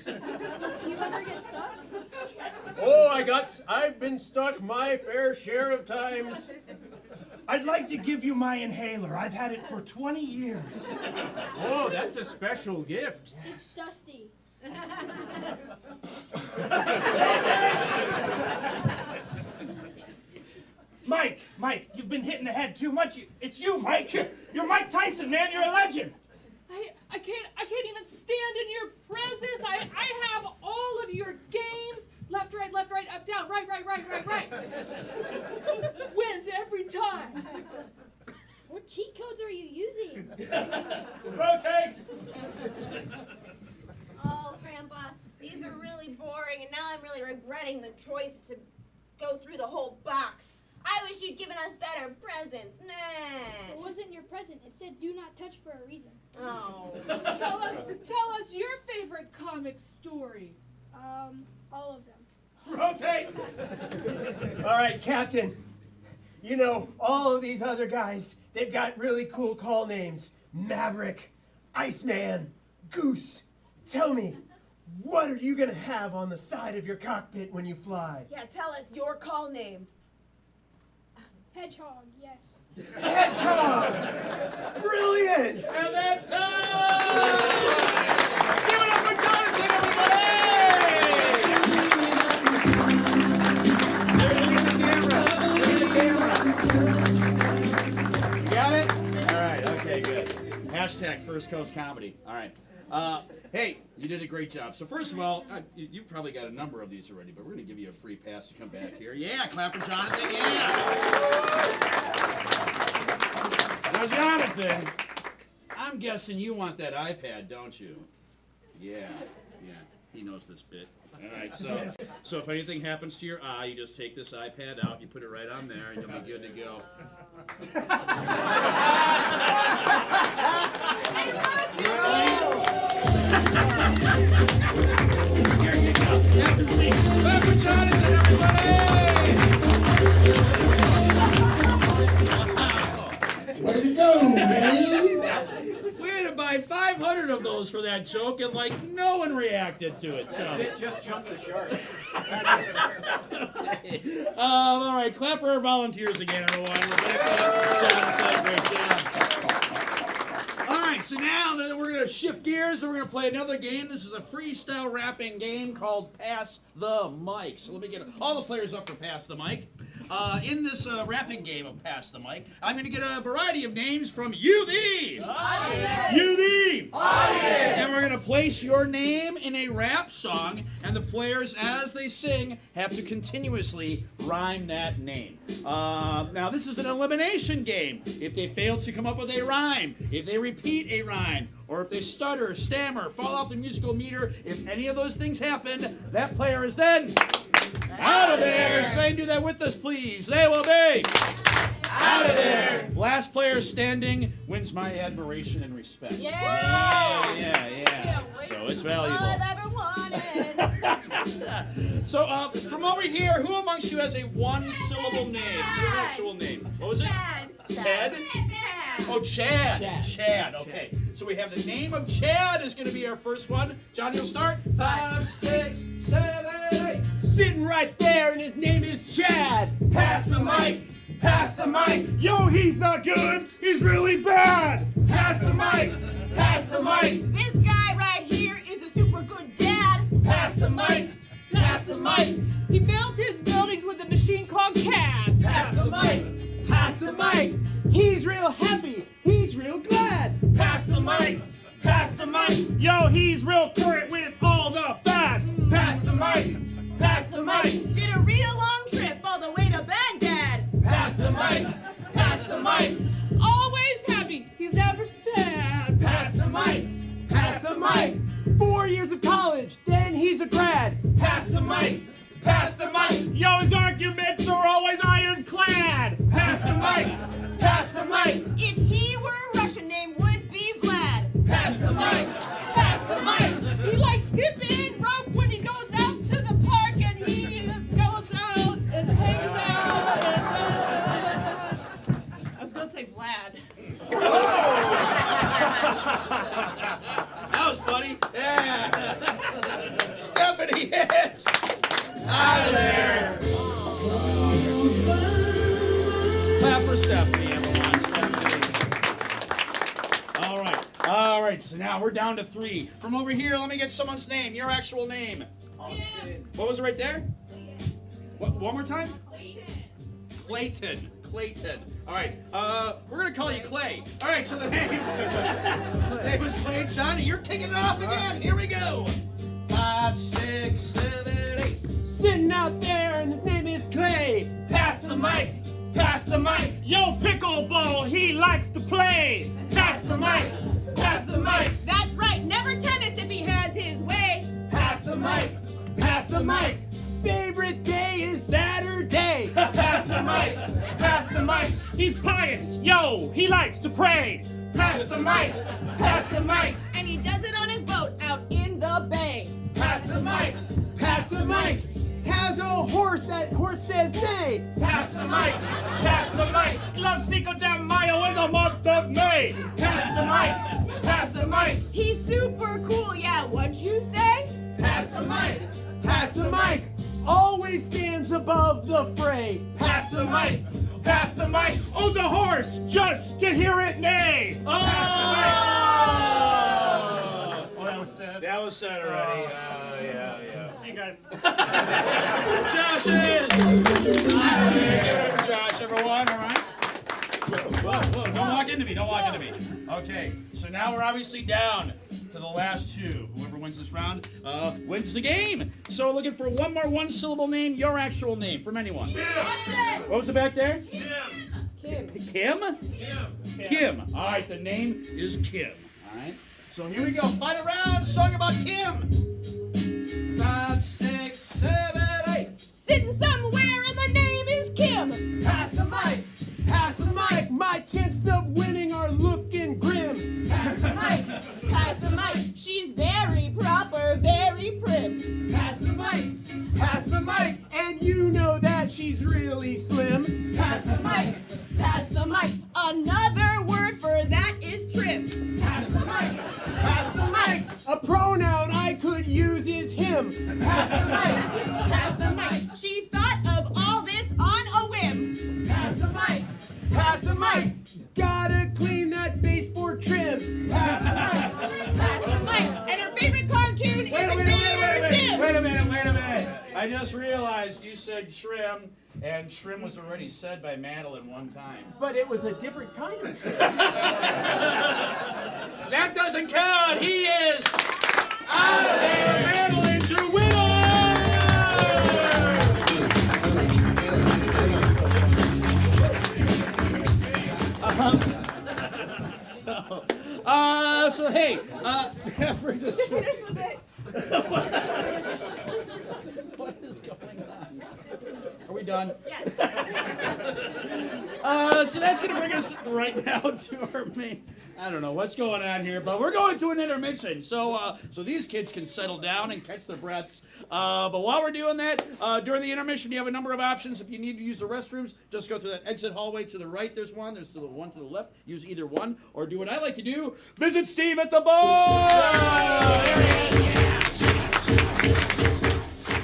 [SPEAKER 8] You ever get stuck?
[SPEAKER 7] Oh, I've been stuck my fair share of times.
[SPEAKER 2] I'd like to give you my inhaler. I've had it for 20 years.
[SPEAKER 7] Oh, that's a special gift.
[SPEAKER 8] It's dusty.
[SPEAKER 2] Mike, you've been hitting the head too much. It's you, Mike. You're Mike Tyson, man. You're a legend.
[SPEAKER 3] I can't even stand in your presence. I have all of your games. Left, right, up, down, right. Wins every time.
[SPEAKER 8] What cheat codes are you using?
[SPEAKER 2] Rotate.
[SPEAKER 5] Oh, Grandpa, these are really boring, and now I'm really regretting the choice to go through the whole box. I wish you'd given us better presents.
[SPEAKER 8] It
[SPEAKER 5] Nah.
[SPEAKER 8] wasn't your present. It said do not touch for a reason.
[SPEAKER 5] Oh.
[SPEAKER 3] Tell us your favorite comic story.
[SPEAKER 8] All of them.
[SPEAKER 2] Rotate.
[SPEAKER 7] All right, Captain. You know, all of these other guys, they've got really cool call names. Maverick, Iceman, Goose. Tell me, what are you gonna have on the side of your cockpit when you fly?
[SPEAKER 5] Yeah, tell us your call name.
[SPEAKER 8] Hedgehog, yes.
[SPEAKER 7] Hedgehog! Brilliant!
[SPEAKER 1] And that's time! Give it up for Jonathan, everybody! You got it? All right, okay, good. Hashtag First Coast Comedy. All right. Hey, you did a great job. So first of all, you probably got a number of these already, but we're going to give you a free pass to come back here. Yeah, clap for Jonathan, yeah! Now, Jonathan, I'm guessing you want that iPad, don't you? Yeah, he knows this bit. All right, so if anything happens to your eye, you just take this iPad out, you put it right on there, and you'll be good to go. Here you go. Have a seat. Clap for Jonathan, everybody!
[SPEAKER 9] Way to go, man!
[SPEAKER 1] We had to buy 500 of those for that joke, and no one reacted to it. So.
[SPEAKER 7] It just jumped the shark.
[SPEAKER 1] All right, clap for our volunteers again, everyone. Rebecca, Jonathan, great job. All so now that we're going to shift gears and we're going to play another game. This is a freestyle rapping game called Pass the Mic. So let me get all the players up for Pass the Mic. In this rapping game of Pass the Mic, I'm going to get a variety of names from you, the audience. You, the audience. And we're going to place your name in a rap song, and the players, as they sing, have to continuously rhyme that name. Now, this is an elimination game. If they fail to come up with a rhyme, if they repeat a rhyme, or if they stutter, stammer, fall off the musical meter, if any of those things happen, that player is then out of there. Say, do that with us, please. They will be out of there. Last player standing wins my admiration and respect.
[SPEAKER 5] Yeah.
[SPEAKER 1] Yeah. So it's valuable.
[SPEAKER 5] All I've ever wanted.
[SPEAKER 1] So, from over here, who amongst you has a one-syllable name? Your actual name. What was it? Ted? Oh, Chad. Chad. Okay. So we have the name of Chad is going to be our first one. Johnny will start. 5, 6, 7, 8.
[SPEAKER 7] Sitting right there, and his name is Chad. Pass the mic. Pass the mic.
[SPEAKER 2] Yo, he's not good. He's really bad.
[SPEAKER 7] Pass the mic. Pass the mic.
[SPEAKER 5] This guy right here is a super good dad.
[SPEAKER 7] Pass the mic. Pass the mic.
[SPEAKER 3] He built his buildings with a machine called CAD.
[SPEAKER 7] Pass the mic. Pass the mic. He's real happy. He's real glad. Pass the mic. Pass the mic.
[SPEAKER 2] Yo, he's real current with all the facts.
[SPEAKER 7] Pass the mic. Pass the mic.
[SPEAKER 5] Did a real long trip all the way to Baghdad.
[SPEAKER 7] Pass the mic. Pass the mic.
[SPEAKER 3] Always happy. He's never sad.
[SPEAKER 7] Pass the mic. Pass the mic. 4 years of college, then he's a grad. Pass the mic. Pass the mic.
[SPEAKER 2] Yo, his arguments are always ironclad.
[SPEAKER 7] Pass the mic. Pass the mic.
[SPEAKER 5] If he were a Russian name would be Vlad.
[SPEAKER 7] Pass the mic. Pass the mic.
[SPEAKER 3] He likes skipping rope when he goes out to the park, and he goes out and hangs out. I was gonna say Vlad.
[SPEAKER 1] That was funny. Yeah. Stephanie is out of there. Clap for Stephanie, everyone. Stephanie. All right. So now we're down to 3. From over here, let me get someone's name. Your actual name. What was it right there? What? One more time? Clayton. All right. We're gonna call you Clay. All right. So the name was Clay. Johnny, you're kicking it off again. Here we go. 5, 6, 7, 8.
[SPEAKER 7] Sitting out there, and his name is Clay. Pass the mic. Pass the mic.
[SPEAKER 2] Yo, pickleball, he likes to play.
[SPEAKER 7] Pass the mic. Pass the mic.
[SPEAKER 5] That's right, never tennis if he has his way.
[SPEAKER 7] Pass the mic. Pass the mic. Favorite day is Saturday. Pass the mic. Pass the mic.
[SPEAKER 2] He's pious. Yo, he likes to pray.
[SPEAKER 7] Pass the mic. Pass the mic.
[SPEAKER 5] And he does it on his boat out in the bay.
[SPEAKER 7] Pass the mic. Pass the mic. Has a horse, that horse says nay. Pass the mic. Pass the mic.
[SPEAKER 2] Loves Cinco de Mayo in the month of May.
[SPEAKER 7] Pass the mic. Pass the mic.
[SPEAKER 5] He's super cool, yeah, what'd you say?
[SPEAKER 7] Pass the mic. Pass the mic. Always stands above the fray. Pass the mic. Pass the mic.
[SPEAKER 2] Owns a horse just to hear it neigh.
[SPEAKER 7] Pass the mic.
[SPEAKER 2] Oh, that was sad.
[SPEAKER 1] That was said already. Yeah.
[SPEAKER 2] See you guys.
[SPEAKER 1] Josh is out of there. Josh, everyone. All right. Whoa, don't walk into me. Okay, so now we're obviously down to the last 2. Whoever wins this round wins the game. So we're looking for one more one-syllable name, your actual name, from anyone. What was it back there? Kim? Kim. All right, the name is Kim. All right. So here we go. Final round, song about Kim. 5, 6, 7, 8.
[SPEAKER 5] Sitting somewhere and the name is Kim.
[SPEAKER 7] Pass the mic. Pass the mic. My chances of winning are looking grim. Pass the mic.
[SPEAKER 5] Pass the mic. She's very proper, very prim.
[SPEAKER 7] Pass the mic. Pass the mic. And you know that she's really slim. Pass the mic.
[SPEAKER 5] Pass the mic. Another word for that is trim.
[SPEAKER 7] Pass the mic. Pass the mic. A pronoun I could use is him. Pass the mic. Pass the mic.
[SPEAKER 5] She thought of all this on a whim.
[SPEAKER 7] Pass the mic. Pass the mic. Gotta clean that baseboard trim. Pass the
[SPEAKER 1] just realized you said trim, and trim was already said by Madeline one time.
[SPEAKER 7] But it was a different kind of trim.
[SPEAKER 1] That doesn't count. He is out of there. Madeline's your winner. So hey, that brings us to.
[SPEAKER 5] Finish the bit.
[SPEAKER 1] What is going on? Are we done?
[SPEAKER 5] Yes.
[SPEAKER 1] So that's going to bring us right now to our main. I don't know what's going on here, but we're going to an intermission. So these kids can settle down and catch their breaths. But while we're doing that, during the intermission, you have a number of options. If you need to use the restrooms, just go through that exit hallway to the right. There's one. There's the one to the left. Use either one, or do what I like to do: visit Steve at the bar. There he is.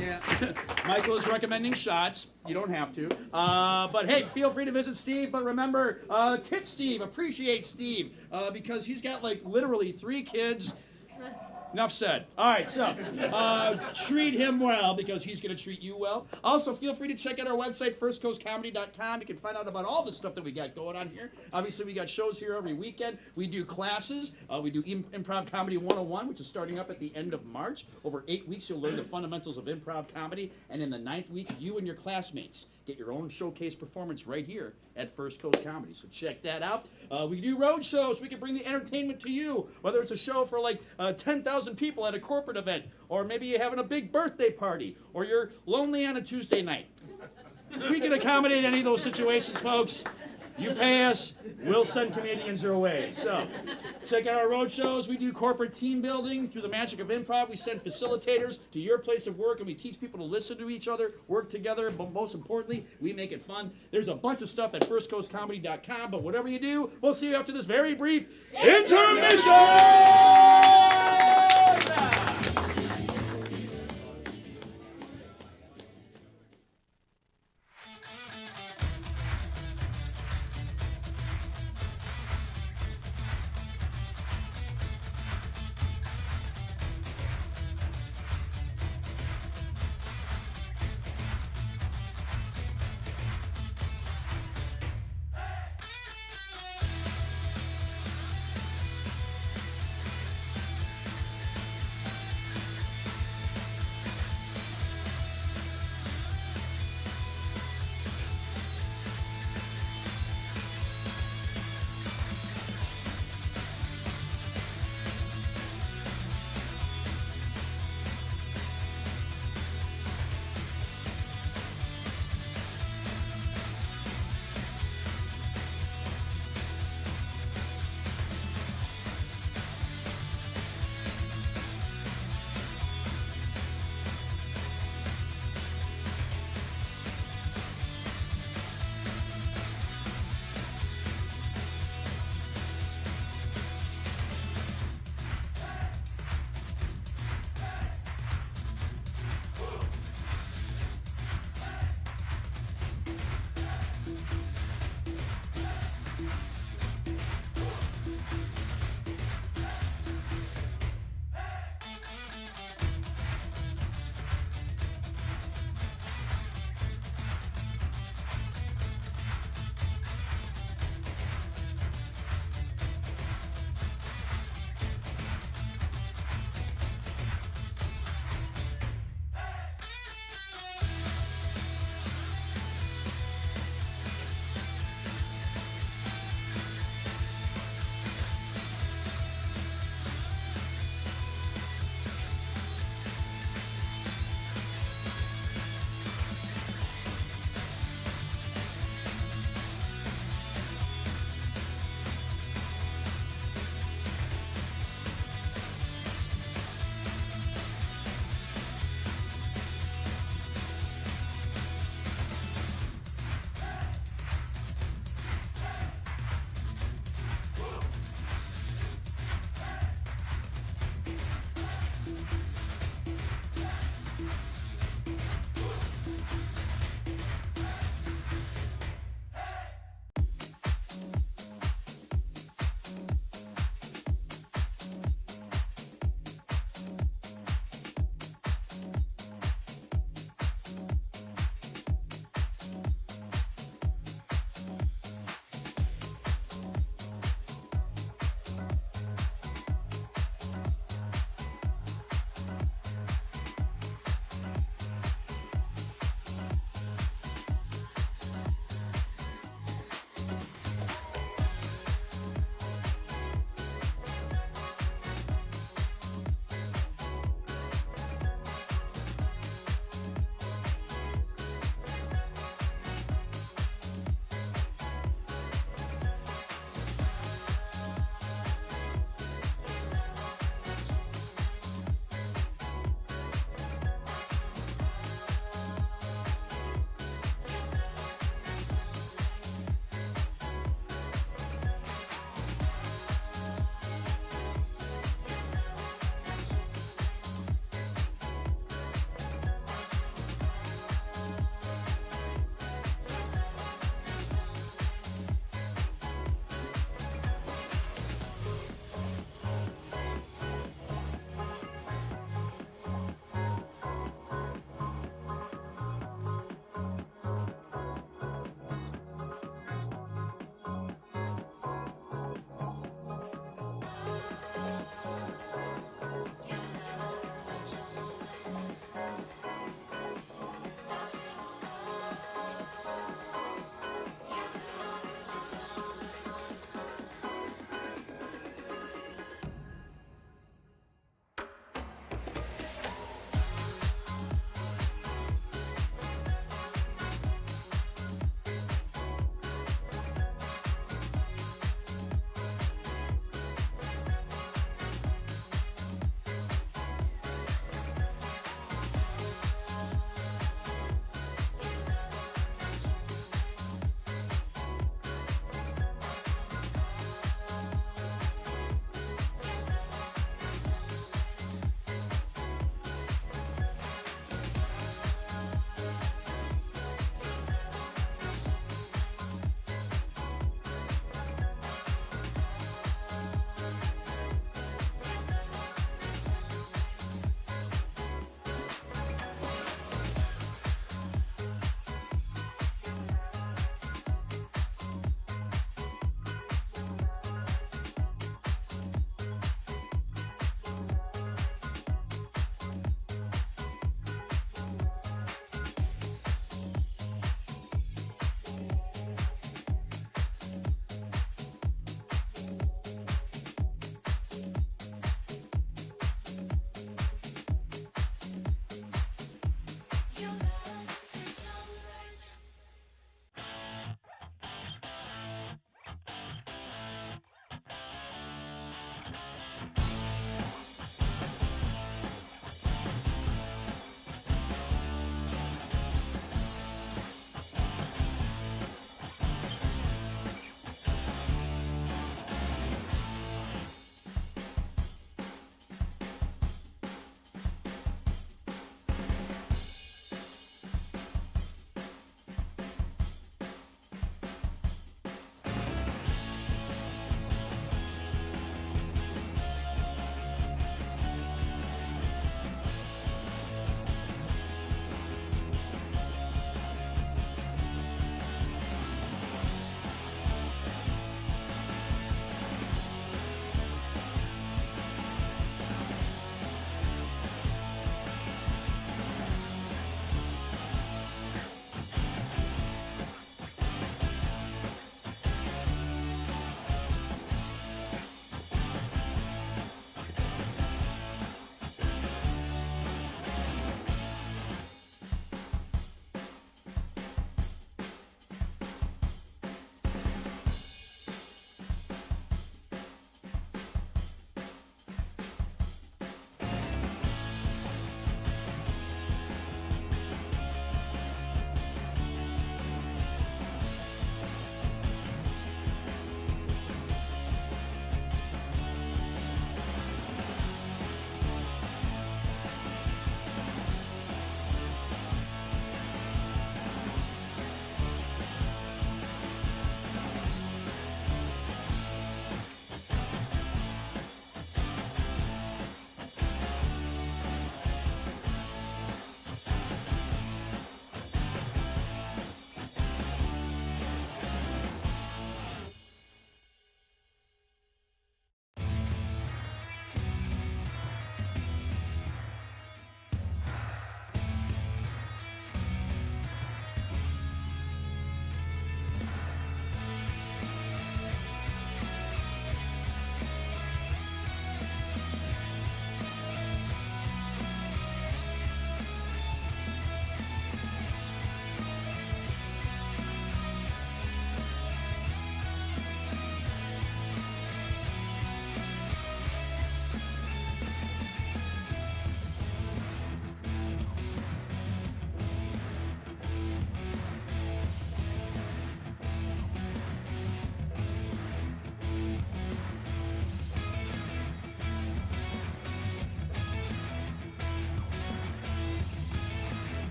[SPEAKER 1] Yeah. Michael is recommending shots. You don't have to. But hey, feel free to visit Steve. But remember, tip Steve, appreciate Steve, because he's got like literally 3 kids. Enough said. All right, so treat him well because he's going to treat you well. Also, feel free to check out our website, firstcoastcomedy.com. You can find out about all the stuff that we got going on here. Obviously, we got shows here every weekend. We do classes. We do Improv Comedy 101, which is starting up at the end of March. Over 8 weeks, you'll learn the fundamentals of improv comedy. And in the 9th week, you and your classmates get your own showcase performance right here at First Coast Comedy. So check that out. We do road shows. We can bring the entertainment to you, whether it's a show for like 10,000 people at a corporate event, or maybe you're having a big birthday party, or you're lonely on a Tuesday night. We can accommodate any of those situations, folks. You pay us, we'll send comedians your way. So, check out our road shows. We do corporate team building through the magic of improv. We send facilitators to your place of work, and we teach people to listen to each other, work together, but most importantly, we make it fun. There's a bunch of stuff at firstcoastcomedy.com, but whatever you do, we'll see you after this very brief intermission!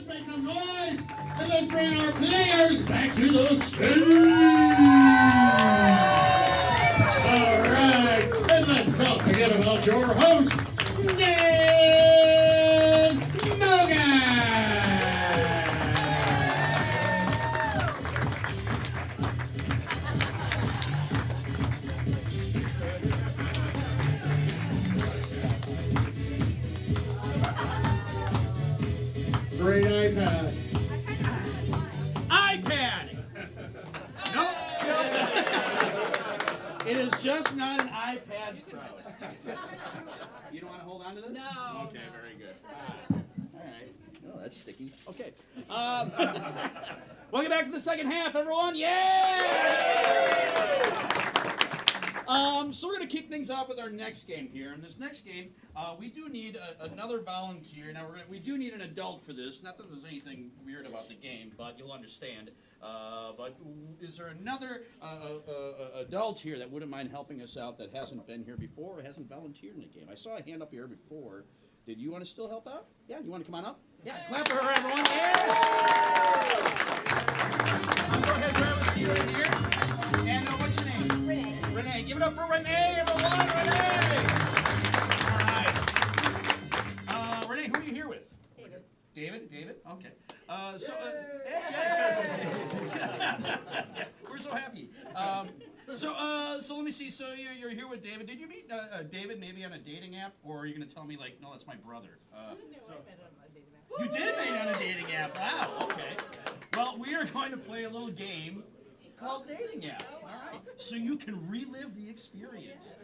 [SPEAKER 9] let's make some noise, and let's bring our players back to the stage. All right, and let's not forget about your host, Dan Mogan. Great iPad.
[SPEAKER 1] iPad! Nope. It is just not an iPad Pro. You don't want to hold on to this?
[SPEAKER 3] No.
[SPEAKER 1] Okay, very good. All right. Oh, that's sticky. Okay. Welcome back to the second half, everyone. Yay! So we're going to kick things off with our next game here. In this next game, we do need another volunteer. Now, we do need an adult for this. Not that there's anything weird about the game, but you'll understand. But is there another adult here that wouldn't mind helping us out that hasn't been here before or hasn't volunteered in the game? I saw a hand up here before. Did you want to still help out? Yeah, you want to come on up? Yeah, clap for her, everyone. Yes! Go ahead, grab a seat right here. And what's your name?
[SPEAKER 5] Renee.
[SPEAKER 1] Renee. Give it up for Renee, everyone. Renee! All right. Renee, who are you here with?
[SPEAKER 5] David.
[SPEAKER 1] David? Okay. We're so happy. So let me see. So you're here with David. Did you meet David maybe on a dating app, or are you going to tell me like, no, that's my brother? You did meet on a dating app. Wow. Okay. Well, we are going to play a little game called Dating App. All right. So you can relive the experience.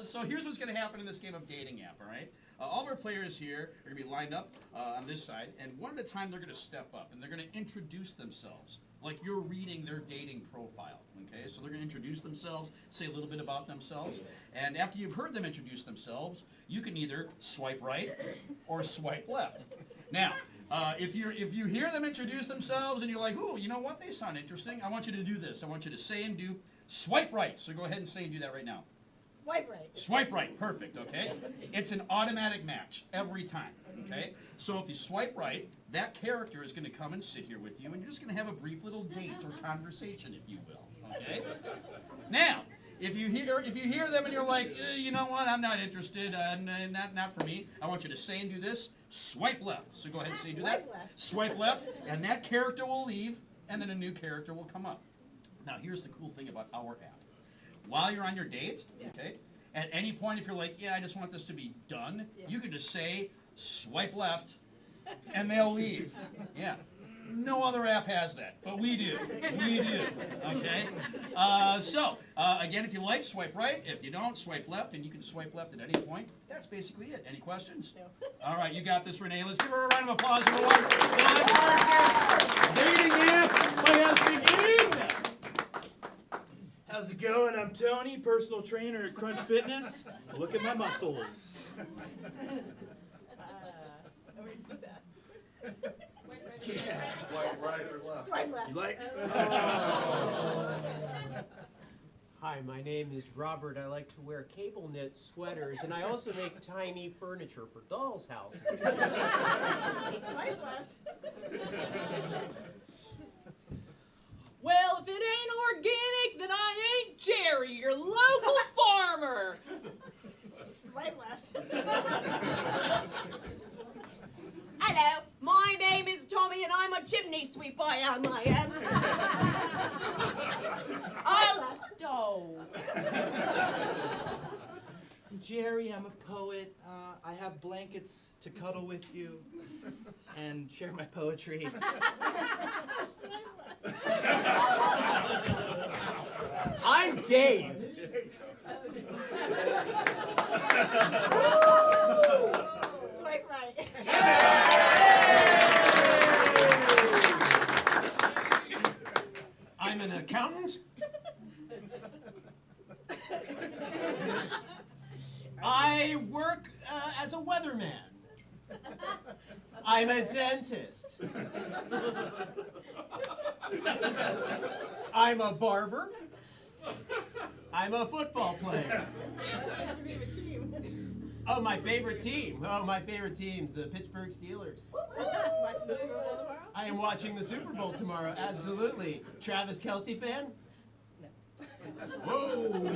[SPEAKER 1] So here's what's going to happen in this game of Dating App. All right. All of our players here are going to be lined up on this side, and one at a time they're going to step up, and they're going to introduce themselves, like you're reading their dating profile, okay? So they're going to introduce themselves, say a little bit about themselves, and after you've heard them introduce themselves, you can either swipe right or swipe left. Now, if you hear them introduce themselves and you're like, ooh, you know what, they sound interesting, I want you to do this. I want you to say and do swipe right. So go ahead and say and do that right now.
[SPEAKER 5] Swipe right.
[SPEAKER 1] Swipe right, perfect, okay? It's an automatic match every time, okay? So if you swipe right, that character is going to come and sit here with you, and you're just going to have a brief little date or conversation, if you will, okay? Now, if you hear them and you're like, you know what, I'm not interested, not for me, I want you to say and do this, swipe left. So go ahead and say and do that.
[SPEAKER 5] Swipe left.
[SPEAKER 1] Swipe left, and that character will leave, and then a new character will come up. Now, here's the cool thing about our app. While you're on your date, okay, at any point if you're like, yeah, I just want this to be done, you can just say, swipe left, and they'll leave. Yeah. No other app has that, but we do. We do. Okay? Again, if you like, swipe right. If you don't, swipe left, and you can swipe left at any point. That's basically it. Any questions? No. All right, you got this, Renee. Let's give her a round of applause for one. Dating app. Let us begin.
[SPEAKER 2] How's it going? I'm Tony, personal trainer at Crunch Fitness. Look at my muscles. Yeah.
[SPEAKER 6] Swipe right or left?
[SPEAKER 5] Swipe left.
[SPEAKER 2] You like?
[SPEAKER 4] Hi, my name is Robert. I like to wear cable knit sweaters, and I also make tiny furniture for dolls' houses.
[SPEAKER 5] Swipe left.
[SPEAKER 3] Well, if it ain't organic, then I ain't Jerry, your local farmer.
[SPEAKER 5] Swipe left. Hello, my name is Tommy and I'm a chimney sweeper, I am.
[SPEAKER 10] Jerry, I'm a poet. I have blankets to cuddle with you and share my poetry.
[SPEAKER 4] I'm Dave.
[SPEAKER 5] Swipe right.
[SPEAKER 4] I'm an accountant. I work as a weatherman. I'm a dentist. I'm a barber. I'm a football player.
[SPEAKER 7] Oh, my favorite team. Oh, my favorite team's the Pittsburgh Steelers. I am watching the Super Bowl tomorrow, absolutely. Travis Kelce fan? Whoa!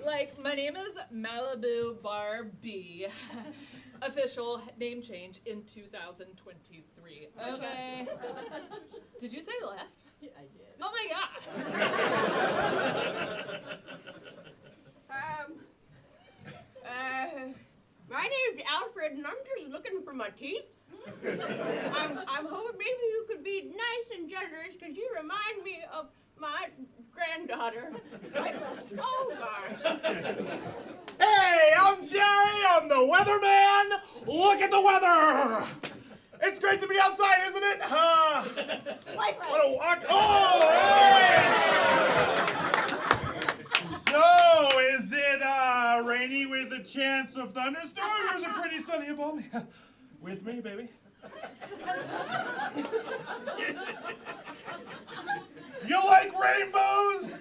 [SPEAKER 3] Like, my name is Malibu Barbie. Official name change in 2023. Okay. Did you say left?
[SPEAKER 5] Yeah, I did.
[SPEAKER 3] Oh my god.
[SPEAKER 5] My name's Alfred, and I'm just looking for my teeth. I'm hoping maybe you could be nice and generous, because you remind me of my granddaughter. Oh, gosh.
[SPEAKER 2] Hey, I'm Jerry. I'm the weatherman. Look at the weather. It's great to be outside, isn't it? What a walk. Oh, hey! So, is it rainy with a chance of thunderstorms, or is it pretty sunny and balmy? With me, baby. You like rainbows?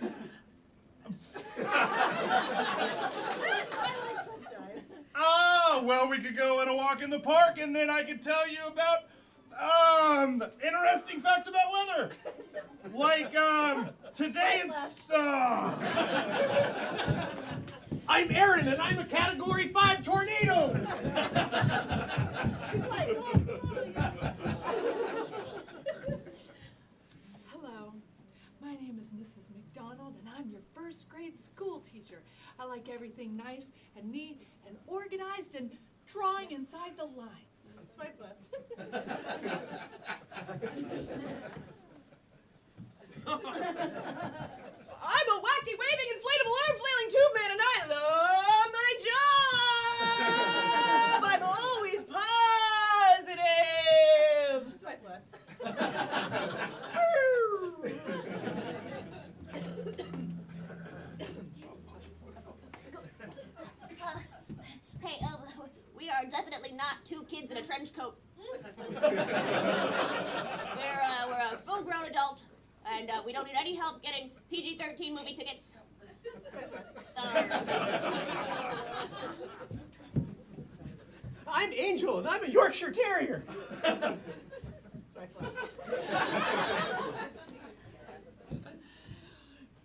[SPEAKER 2] Well, we could go on a walk in the park, and then I could tell you about interesting facts about weather. Like today it's
[SPEAKER 7] I'm Aaron, and I'm a Category 5 tornado!
[SPEAKER 3] Hello, my name is Mrs. McDonald, and I'm your first grade school teacher. I like everything nice and neat and organized and drawing inside the lines.
[SPEAKER 5] Swipe left. I'm a wacky, waving, inflatable, arm-flailing tube man, and I love my job! I'm always positive! Swipe left.
[SPEAKER 11] Hey, we are definitely not two kids in a trench coat. We're a full-grown adult, and we don't need any help getting PG-13 movie tickets.
[SPEAKER 7] I'm Angel, and I'm a Yorkshire Terrier.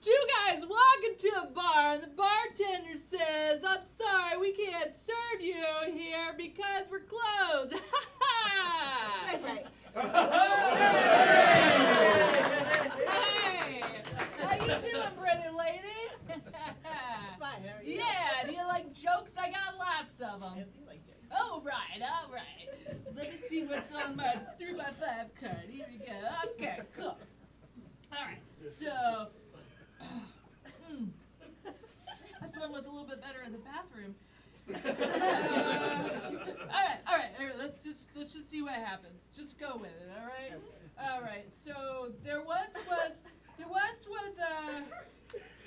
[SPEAKER 3] Two guys walk into a bar, and the bartender says, "I'm sorry, we can't serve you here because we're closed."
[SPEAKER 5] That's right.
[SPEAKER 3] Hey, how you doing, pretty lady?
[SPEAKER 5] Fine, how are you?
[SPEAKER 3] Yeah, do you like jokes? I got lots of them. Oh, right, all right. Let me see what's on my 3x5 card. Here we go. Okay, cool. All right, so this one was a little bit better in the bathroom. All right. Let's just see what happens. Just go with it. All right. So there once was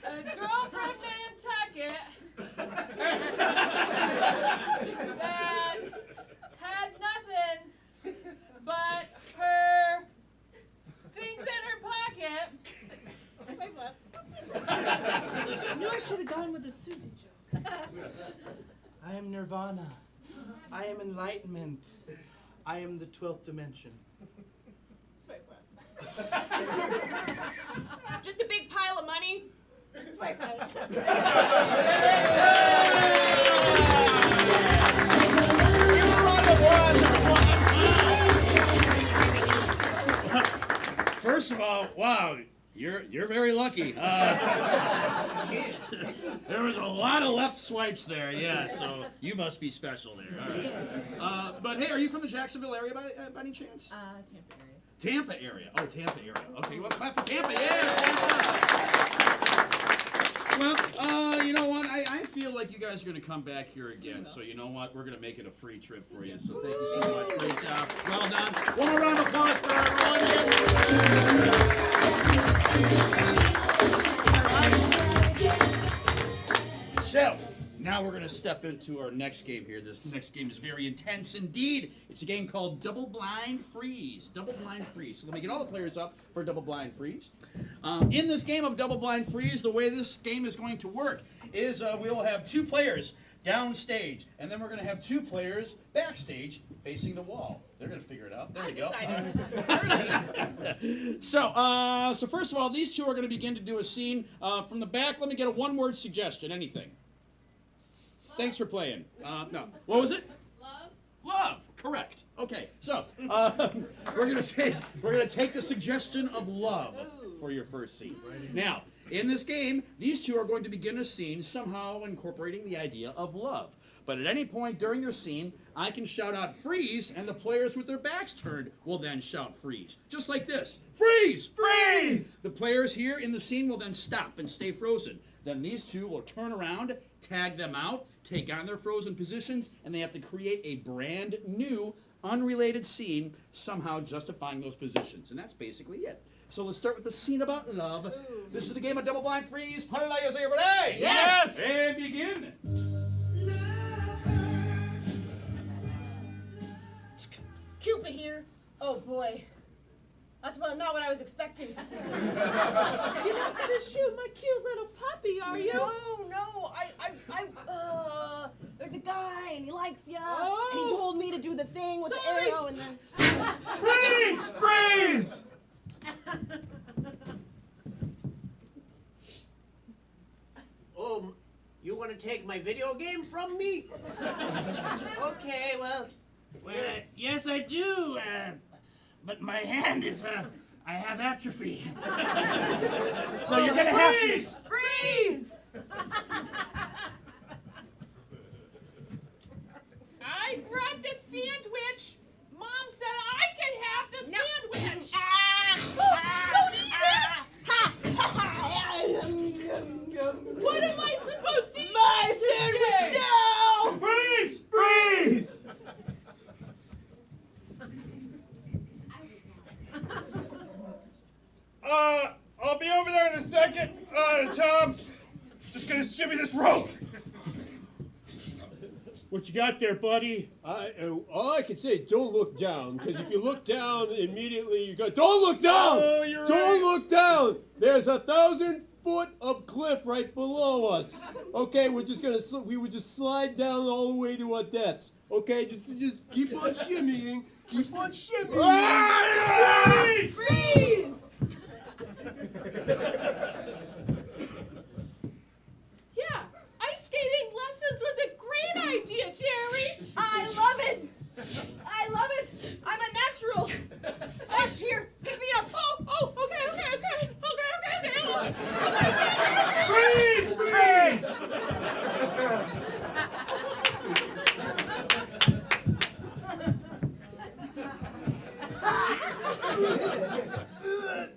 [SPEAKER 3] a girl from Nantucket that had nothing but her things in her pocket. I knew I should have gone with the Susie joke.
[SPEAKER 10] I am Nirvana. I am enlightenment. I am the 12th dimension.
[SPEAKER 5] Swipe left. Just a big pile of money. Swipe left.
[SPEAKER 1] First of all, wow, you're very lucky. There was a lot of left swipes there, yeah, so you must be special there. All right. But hey, are you from the Jacksonville area by any chance?
[SPEAKER 5] Tampa area.
[SPEAKER 1] Tampa area. Oh, Tampa area. Okay, well, clap for Tampa. Yeah. Well, you know what? I feel like you guys are going to come back here again. So you know what? We're going to make it a free trip for you. So thank you so much. Great job. Well done. One more round of applause for everyone. So, now now we're going to step into our next game here. This next game is very intense indeed. It's a game called Double Blind Freeze. Double Blind Freeze. So let me get all the players up for Double Blind Freeze. In this game of Double Blind Freeze, the way this game is going to work is we will have 2 players downstage, and then we're going to have 2 players backstage facing the wall. They're going to figure it out. There you go. So first of all, these 2 are going to begin to do a scene. From the back, let me get a one-word suggestion. Anything. Love. Thanks for playing. No. What was it?
[SPEAKER 3] Love.
[SPEAKER 1] Love. Correct. Okay. So we're going to take the suggestion of love for your first scene. Now, in this game, these 2 are going to begin a scene somehow incorporating the idea of love. But at any point during their scene, I can shout out freeze, and the players with their backs turned will then shout freeze. Just like this. Freeze!
[SPEAKER 7] Freeze!
[SPEAKER 1] The players here in the scene will then stop and stay frozen. Then these 2 will turn around, tag them out, take on their frozen positions, and they have to create a brand new, unrelated scene, somehow justifying those positions. And that's basically it. So let's start with the scene about love. Ooh. This is the game of Double Blind Freeze. Put it out, say everybody.
[SPEAKER 3] Yes!
[SPEAKER 1] And begin.
[SPEAKER 5] Cupid here. Oh boy. That's not what I was expecting.
[SPEAKER 3] You're not gonna shoot my cute little puppy, are you?
[SPEAKER 5] No. There's a guy and he likes ya. Oh. And he told me to do the thing with the arrow and then.
[SPEAKER 7] Freeze! Freeze!
[SPEAKER 4] Oh, you want to take my video game from me? Okay, well,
[SPEAKER 10] Yes, I do. But my hand is, I have atrophy. So you're gonna have to...
[SPEAKER 5] Freeze!
[SPEAKER 3] I brought the sandwich. Mom said I could have the sandwich. Don't eat it! What am I supposed to eat?
[SPEAKER 5] My sandwich now!
[SPEAKER 7] Freeze! Freeze! I'll be over there in a second. Tom, just gonna shimmy this rope. What you got there, buddy?
[SPEAKER 6] All I can say is don't look down, because if you look down, immediately you go, don't look down!
[SPEAKER 7] Oh, you're
[SPEAKER 6] Don't
[SPEAKER 7] right.
[SPEAKER 6] look down! There's 1,000 foot of cliff right below us. Okay, we would just slide down all the way to our deaths. Okay, just keep on shimmying. Keep on shimmying.
[SPEAKER 7] Freeze!
[SPEAKER 3] Freeze! Yeah, ice skating lessons was a great idea, Jerry.
[SPEAKER 5] I love it! I'm a natural! Here, pick me up!
[SPEAKER 3] Okay.
[SPEAKER 7] Freeze! Freeze!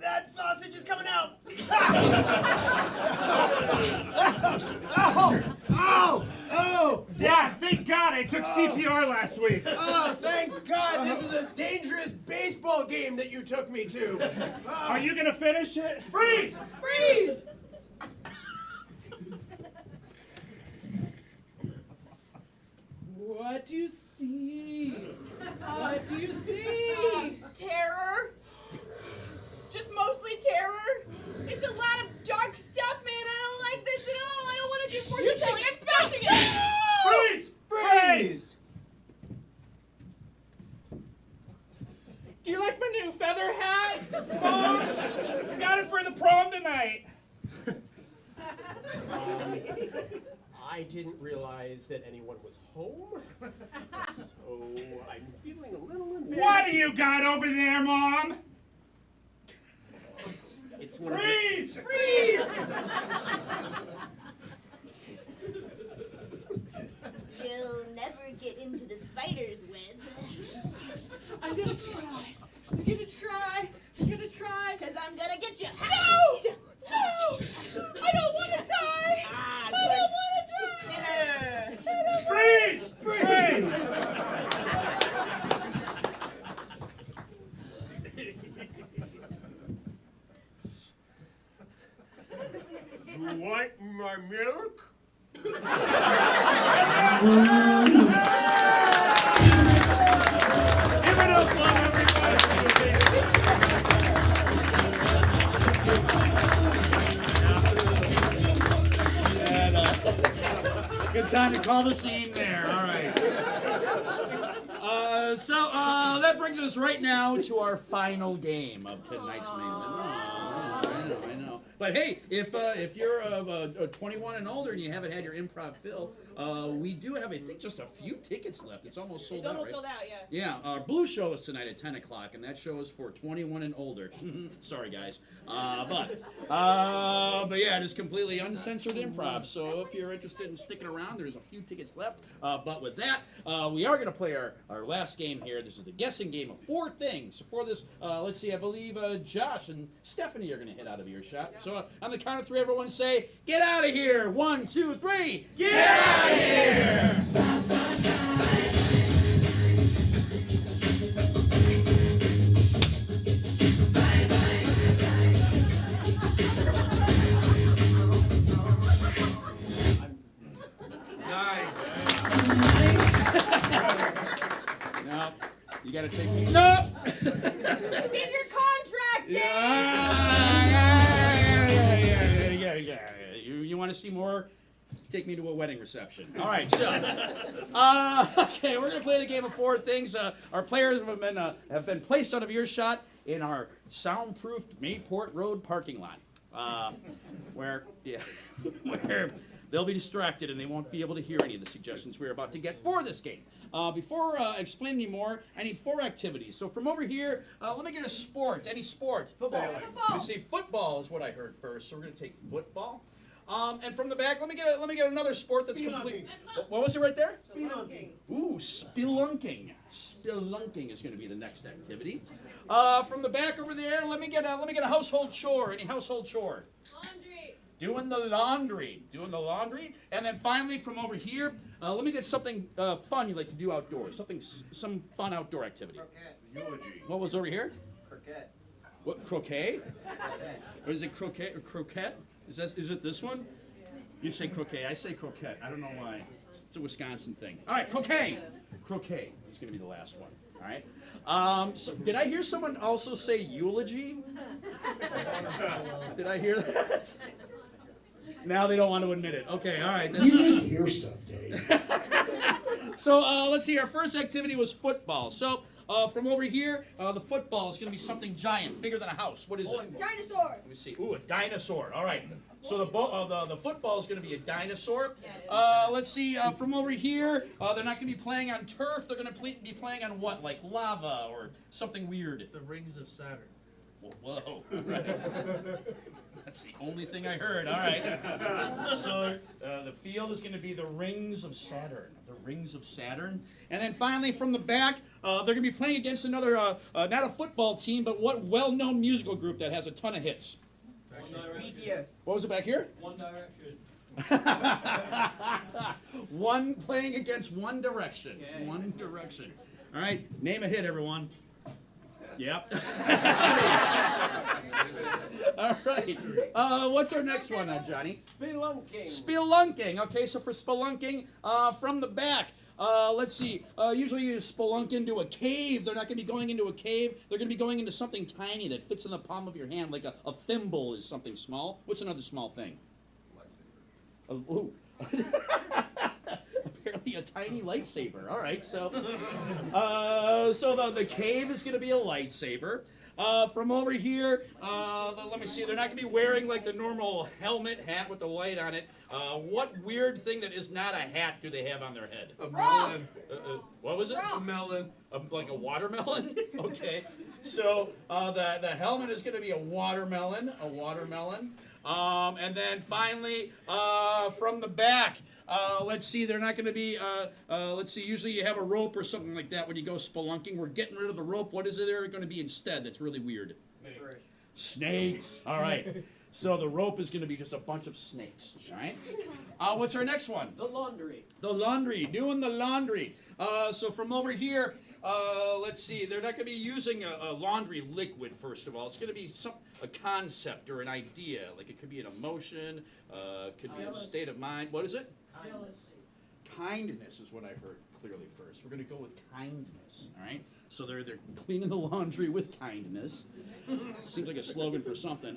[SPEAKER 4] that sausage is coming out.
[SPEAKER 7] Oh! Dad, thank God I took CPR last week.
[SPEAKER 4] Oh, thank God. This is a dangerous baseball game that you took me to.
[SPEAKER 7] Are you gonna finish it? Freeze!
[SPEAKER 3] Freeze! What do you see? What do you see?
[SPEAKER 5] Terror. Just mostly terror. It's a lot of dark stuff, man. I don't like this at all. I don't want to do fortune telling. I'm smashing it.
[SPEAKER 7] Freeze! Freeze! Do you like my new feather hat, Mom? I got it for the prom tonight.
[SPEAKER 4] I didn't realize that anyone was home, so I'm feeling a little embarrassed.
[SPEAKER 7] What do you got over there, Mom?
[SPEAKER 4] It's
[SPEAKER 7] Freeze!
[SPEAKER 3] Freeze!
[SPEAKER 11] You'll never get into the spider's web.
[SPEAKER 3] I'm gonna try.
[SPEAKER 11] Because I'm gonna get you.
[SPEAKER 3] No! I don't want to die!
[SPEAKER 11] Ah,
[SPEAKER 3] I don't want to die!
[SPEAKER 11] dinner.
[SPEAKER 7] Freeze! Freeze!
[SPEAKER 4] You want my milk?
[SPEAKER 1] it up, love, everybody. Good time to call the scene there. All right. So that brings us right now to our final game of tonight's main event. I know. But hey, if you're 21 and older and you haven't had your improv fill, we do have, I think, just a few tickets left. It's almost sold out.
[SPEAKER 11] It's almost
[SPEAKER 1] right?
[SPEAKER 11] sold out, yeah.
[SPEAKER 1] Yeah, our blue show is tonight at 10 o'clock, and that show is for 21 and older. Sorry, guys. But yeah, it is completely uncensored improv, so if you're interested in sticking around, there's a few tickets left. But with that, we are going to play our last game here. This is the guessing game of 4 things. So for this, let's see, I believe Josh and Stephanie are going to hit out of earshot. So on the count of 3, everyone say, get out of here. 1, 2, 3. Get out of here! No, you gotta take me. No!
[SPEAKER 5] It's in your contract, Dave!
[SPEAKER 1] Yeah. You want to see more? Take me to a wedding reception. All right, so okay, we're gonna play the game of 4 things. Our players have been placed out of earshot in our soundproofed Mayport Road parking lot, where they'll be distracted and they won't be able to hear any of the suggestions we're about to get for this game. Before explaining any more, I need 4 activities. So from over here, let me get a sport. Any sport? Football. Let me see. Football is what I heard first. So we're gonna take football. And from the back, let me get another sport that's complete. What was it right there?
[SPEAKER 4] Spelunking.
[SPEAKER 1] Ooh, spelunking. Spelunking is going to be the next activity. From the back over there, let me get a household chore. Any household chore?
[SPEAKER 3] Laundry.
[SPEAKER 1] Doing the laundry. And then finally, from over here, let me get something fun you like to do outdoors. Some fun outdoor activity.
[SPEAKER 4] Eulogy.
[SPEAKER 1] What was over here?
[SPEAKER 4] Croquet.
[SPEAKER 1] What, croquet? Or is it croquet or croquette? Is it this one? You say croquet. I say croquette. I don't know why. It's a Wisconsin thing. All right, croquet. Croquet is going to be the last one. All right. So did I hear someone also say eulogy? Did I hear that? Now they don't want to admit it. Okay, all right.
[SPEAKER 9] You just hear stuff, Dave.
[SPEAKER 1] So let's see. Our first activity was football. So from over here, the football is going to be something giant, bigger than a house. What is it?
[SPEAKER 8] Dinosaur.
[SPEAKER 1] Let me see. Ooh, a dinosaur. All right. So the football is going to be a dinosaur. Let's see. From over here, they're not going to be playing on turf. They're going to be playing on what? Like lava or something weird.
[SPEAKER 4] The rings of Saturn.
[SPEAKER 1] Whoa. Right. That's the only thing I heard. All right. So the field is going to be the rings of Saturn. The rings of Saturn. And then finally, from the back, they're going to be playing against another, not a football team, but what well-known musical group that has a ton of hits?
[SPEAKER 4] BTS.
[SPEAKER 1] What was it back here?
[SPEAKER 4] One Direction.
[SPEAKER 1] One playing against One Direction.
[SPEAKER 4] Okay.
[SPEAKER 1] One Direction. All right. Name a hit, everyone. Yep. All right. What's our next one, Johnny?
[SPEAKER 4] Spelunking.
[SPEAKER 1] Spelunking. Okay, so for spelunking, from the back, let's see. Usually you spelunk into a cave. They're not going to be going into a cave. They're going to be going into something tiny that fits in the palm of your hand, like a thimble is something small. What's another small thing? Lightsaber. Ooh. Apparently a tiny lightsaber. All right, so the cave is going to be a lightsaber. From over here, let me see. They're not going to be wearing like the normal helmet hat with the light on it. What weird thing that is not a hat do they have on their head?
[SPEAKER 4] A melon.
[SPEAKER 1] What was it?
[SPEAKER 4] A melon.
[SPEAKER 1] Like a watermelon? Okay. So the helmet is going to be a watermelon. A watermelon. And then finally, from the back, let's see, they're not going to be, let's see, usually you have a rope or something like that when you go spelunking. We're getting rid of the rope. What is there going to be instead that's really weird?
[SPEAKER 4] Snakes.
[SPEAKER 1] Snakes. All right. So the rope is going to be just a bunch of snakes. All right. What's our next one?
[SPEAKER 4] The laundry.
[SPEAKER 1] The laundry. Doing the laundry. So from over here, let's see. They're not going to be using a laundry liquid, first of all. It's going to be a concept or an idea. Like it could be an emotion, could be a state of mind. What is it? Kindness is what I heard clearly first. We're going to go with kindness, all right? So they're cleaning the laundry with kindness. Seems like a slogan for something.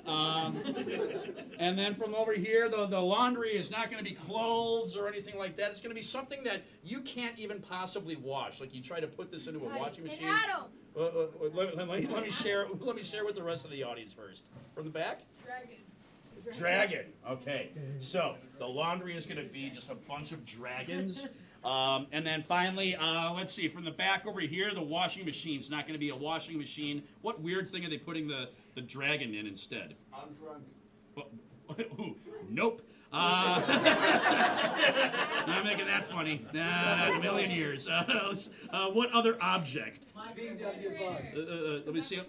[SPEAKER 1] And then from over here, the laundry is not going to be clothes or anything like that. It's going to be something that you can't even possibly wash. Like you try to put this into a washing machine. Let me share with the rest of the audience first. From the back? Dragon. Okay. So the laundry is going to be just a bunch of dragons. And then finally, let's see, from the back over here, the washing machine's not going to be a washing machine. What weird thing are they putting the dragon in instead? Nope. Not making that funny. Nah, a million years. What other object? Let me see.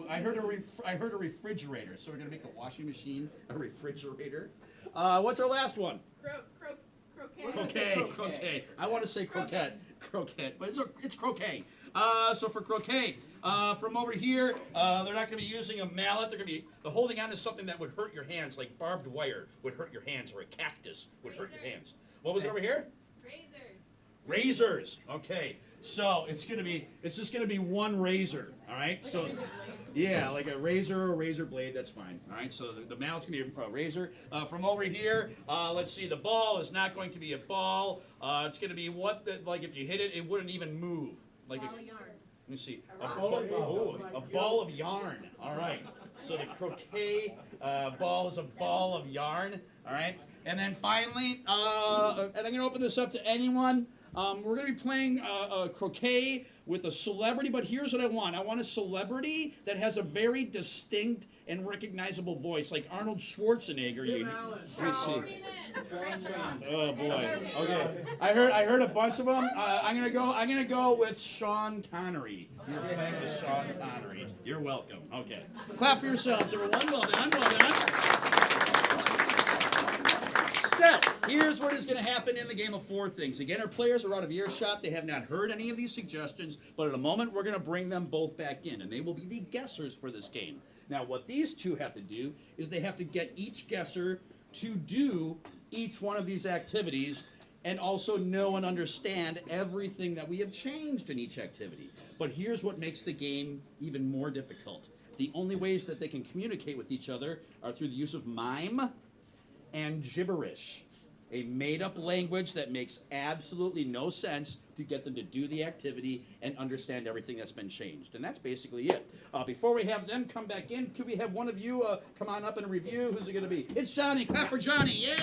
[SPEAKER 1] I heard a refrigerator. So we're gonna make the washing machine a refrigerator. What's our last one? Croquet. I want to say croquette, but it's croquet. So for croquet, from over here, they're not going to be using a mallet. They're going to be holding on to something that would hurt your hands, like barbed wire would hurt your hands, or a cactus would hurt your hands. What was it over here? Razors. Okay. So it's just going to be one razor. All right. So. Yeah, like a razor or razor blade, that's fine. All right, so the mallet's going to be a razor. From over here, let's see, the ball is not going to be a ball. It's going to be like if you hit it, it wouldn't even move. Like ball of yarn. Let me see. A ball of yarn. All right. So the croquet ball is a ball of yarn. All right. And then finally, and I'm going to open this up to anyone. We're going to be playing croquet with a celebrity, but here's what I want. I want a celebrity that has a very distinct and recognizable voice, like Arnold Schwarzenegger. Let me see. Oh boy. Okay. I heard a bunch of them. I'm gonna go with Sean Connery. You're playing with Sean Connery. You're welcome. Okay. Clap for yourselves, everyone. Well done. Well done. So, here's what is going to happen in the game of four things. Again, our players are out of earshot. They have not heard any of these suggestions, but in a moment, we're going to bring them both back in, and they will be the guessers for this game. Now, what these two have to do is they have to get each guesser to do each one of these activities and also know and understand everything that we have changed in each activity. But here's what makes the game even more difficult. The only ways that they can communicate with each other are through the use of mime and gibberish, a made-up language that makes absolutely no sense to get them to do the activity and understand everything that's been changed. And that's basically it. Before we have them come back in, could we have one of you come on up and review? Who's it going to be? It's Johnny. Clap for Johnny. Yeah!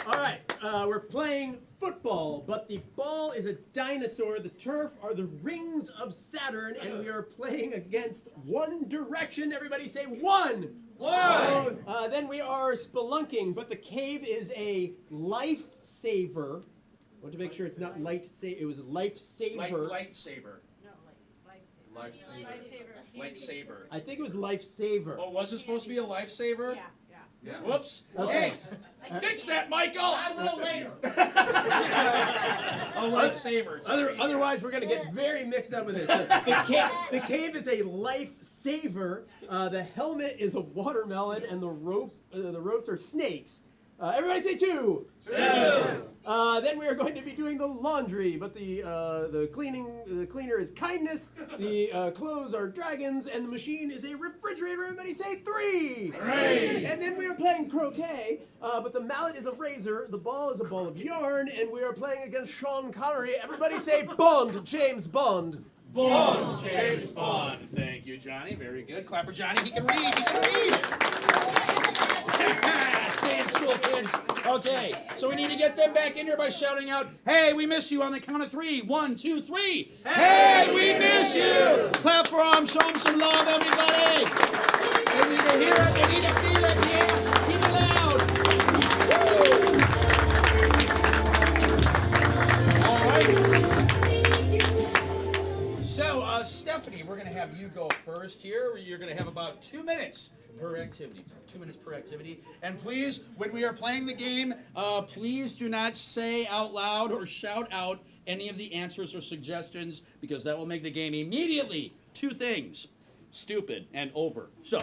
[SPEAKER 6] All right, we're playing football, but the ball is a dinosaur. The turf are the rings of Saturn, and we are playing against One Direction. Everybody say one. One. Then we are spelunking, but the cave is a lifesaver. I want to make sure it's not lightsaver. It was a lifesaver.
[SPEAKER 1] Lightsaber. Lightsaber.
[SPEAKER 6] I think it was lifesaver.
[SPEAKER 1] Oh, was it supposed to be a lifesaver?
[SPEAKER 6] Yeah.
[SPEAKER 1] Whoops.
[SPEAKER 6] Okay.
[SPEAKER 1] Hey, fix that, Michael. I will later. A lifesaver.
[SPEAKER 6] Otherwise, we're going to get very mixed up with this. The cave is a lifesaver. The helmet is a watermelon, and the ropes are snakes. Everybody say two. Two. Then we are going to be doing the laundry, but the cleaner is kindness. The clothes are dragons, and the machine is a refrigerator. Everybody say three. Three. And then we are playing croquet, but the mallet is a razor. The ball is a ball of yarn, and we are playing against Sean Connery. Everybody say Bond, James Bond.
[SPEAKER 1] Bond, James Bond. Thank you, Johnny. Very good. Clap for Johnny. He can read. He can read. Stay in school, kids. Okay, so we need to get them back in here by shouting out, "Hey, we miss you," on the count of three. 1, 2, 3. Hey, we miss you. Clap for them. Show them some love, everybody. They need to hear it. They need to feel it. Yes. Keep it loud. All right. So, Stephanie, we're going to have you go first here. You're going to have about 2 minutes per activity. 2 minutes per activity. And please, when we are playing the game, please do not say out loud or shout out any of the answers or suggestions, because that will make the game immediately 2 things: stupid and over. So,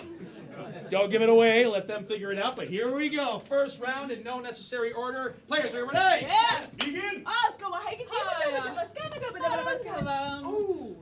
[SPEAKER 1] don't give it away. Let them figure it out. But here we go. First round in no necessary order. Players, are you ready?
[SPEAKER 5] Yes.
[SPEAKER 1] Begin.
[SPEAKER 5] Oscar, why can you Oscar, why can you Ooh,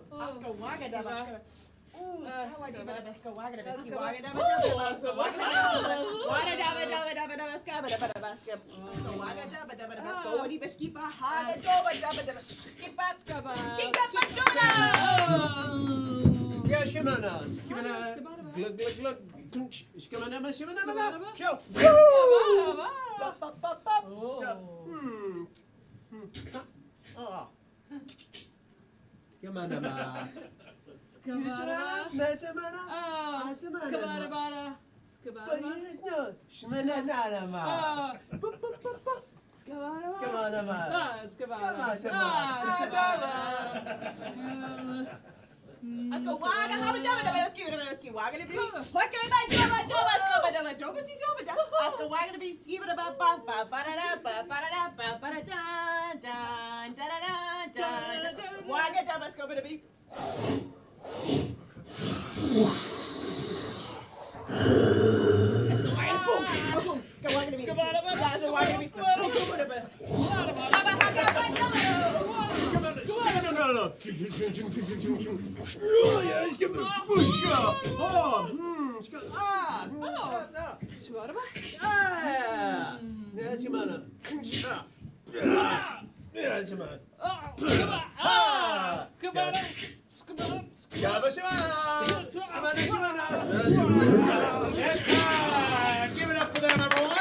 [SPEAKER 5] Let's go.
[SPEAKER 1] Give it up for them, everyone.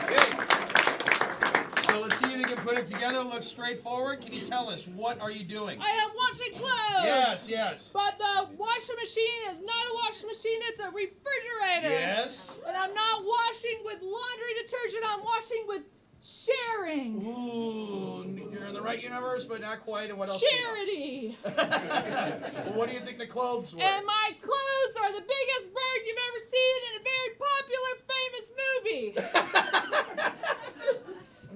[SPEAKER 1] Okay. So let's see if we can put it together. Looks straightforward. Can you tell us, what are you doing?
[SPEAKER 3] I am washing clothes.
[SPEAKER 1] Yes, yes.
[SPEAKER 3] But the washing machine is not a washing machine, it's a refrigerator.
[SPEAKER 1] Yes.
[SPEAKER 3] And I'm not washing with laundry detergent, I'm washing with sharing.
[SPEAKER 1] Ooh, you're in the right universe, but not quite. And what else?
[SPEAKER 3] Charity.
[SPEAKER 1] Well, what do you think the clothes were?
[SPEAKER 3] And my clothes are the biggest bird you've ever seen in a very popular, famous movie.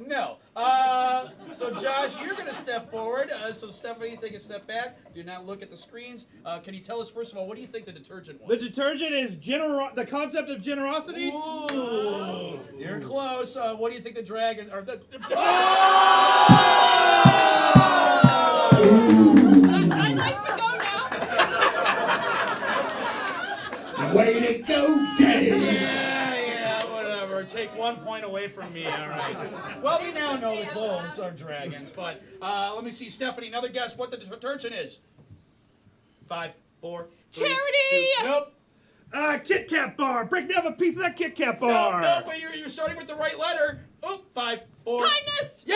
[SPEAKER 1] No. So Josh, you're going to step forward. So Stephanie, take a step back. Do not look at the screens. Can you tell us, first of all, what do you think the detergent was?
[SPEAKER 2] The detergent is the concept of generosity.
[SPEAKER 1] Ooh, you're close. What do you think the dragon or the
[SPEAKER 3] I'd like to go now.
[SPEAKER 9] Way to go, Dave!
[SPEAKER 1] Yeah, whatever. Take 1 point away from me. All right. Well, we now know the clothes are dragons, but let me see, Stephanie. Another guess what the detergent is. 5, 4, 3,
[SPEAKER 3] Charity.
[SPEAKER 1] 2. Nope.
[SPEAKER 2] Kit Kat bar. Break me up a piece of that Kit Kat bar.
[SPEAKER 1] No, but you're starting with the right letter. Oh, 5, 4.
[SPEAKER 3] Kindness.
[SPEAKER 1] Yeah!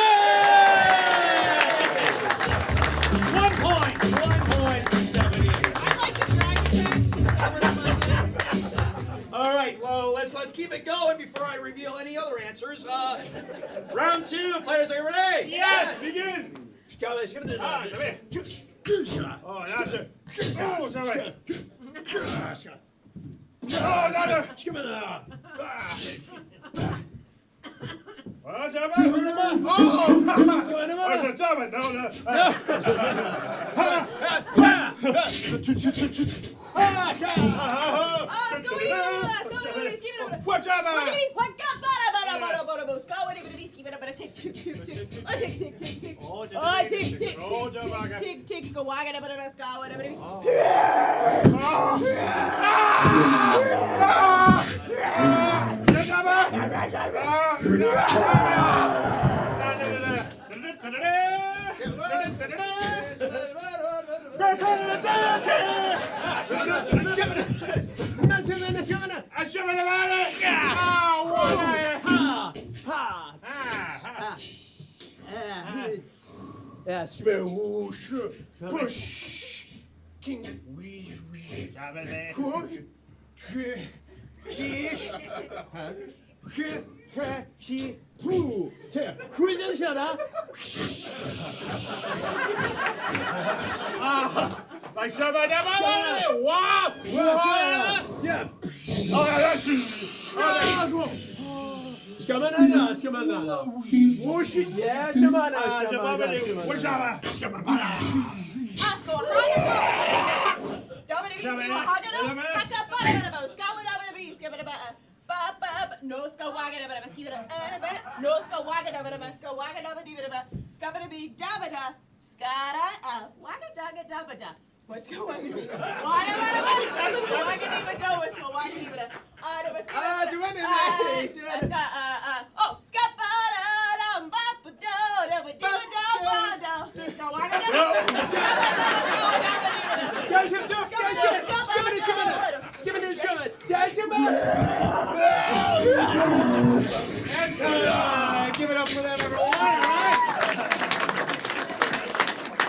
[SPEAKER 1] 1 point. 1 point, Stephanie.
[SPEAKER 3] I'd like to drag it back.
[SPEAKER 1] All right, well, let's keep it going before I reveal any other answers. Round 2, players, are you ready?
[SPEAKER 2] Yes. Begin.
[SPEAKER 7] Oh, that's it. Oh, sorry. Oh, no, no. What's up? Oh, what's up? No, no. What's up?
[SPEAKER 2] Wow!
[SPEAKER 6] Yeah. Whoosh it. Yeah, Shamana.
[SPEAKER 1] Give it up for them, everyone. All right.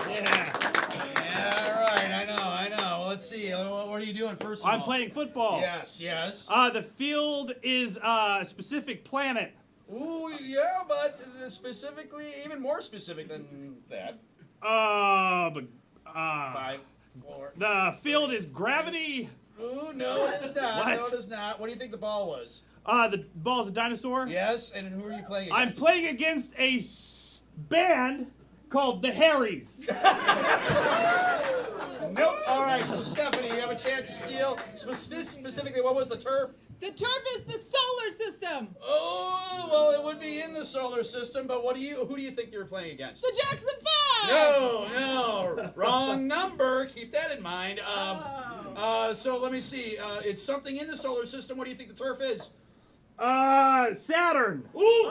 [SPEAKER 1] Yeah, all right. I know. Well, let's see. What are you doing first of all?
[SPEAKER 2] I'm playing football.
[SPEAKER 1] Yes.
[SPEAKER 2] The field is a specific planet.
[SPEAKER 1] Ooh, yeah, but specifically, even more specific than that.
[SPEAKER 2] 5,
[SPEAKER 1] 4.
[SPEAKER 2] The field is gravity.
[SPEAKER 1] Ooh, no, it is not.
[SPEAKER 2] What?
[SPEAKER 1] No, it is not. What do you think the ball was?
[SPEAKER 2] The ball's a dinosaur.
[SPEAKER 1] Yes, and who are you playing
[SPEAKER 2] I'm
[SPEAKER 1] against?
[SPEAKER 2] playing against a band called the Harrys.
[SPEAKER 1] Nope. All right, so Stephanie, you have a chance to steal. Specifically, what was the turf?
[SPEAKER 3] The turf is the solar system.
[SPEAKER 1] Oh, well, it would be in the solar system, but who do you think you were playing against?
[SPEAKER 3] The Jackson 5.
[SPEAKER 1] No, wrong number. Keep that in mind. So let me see. It's something in the solar system. What do you think the turf is?
[SPEAKER 2] Saturn.
[SPEAKER 1] Ooh.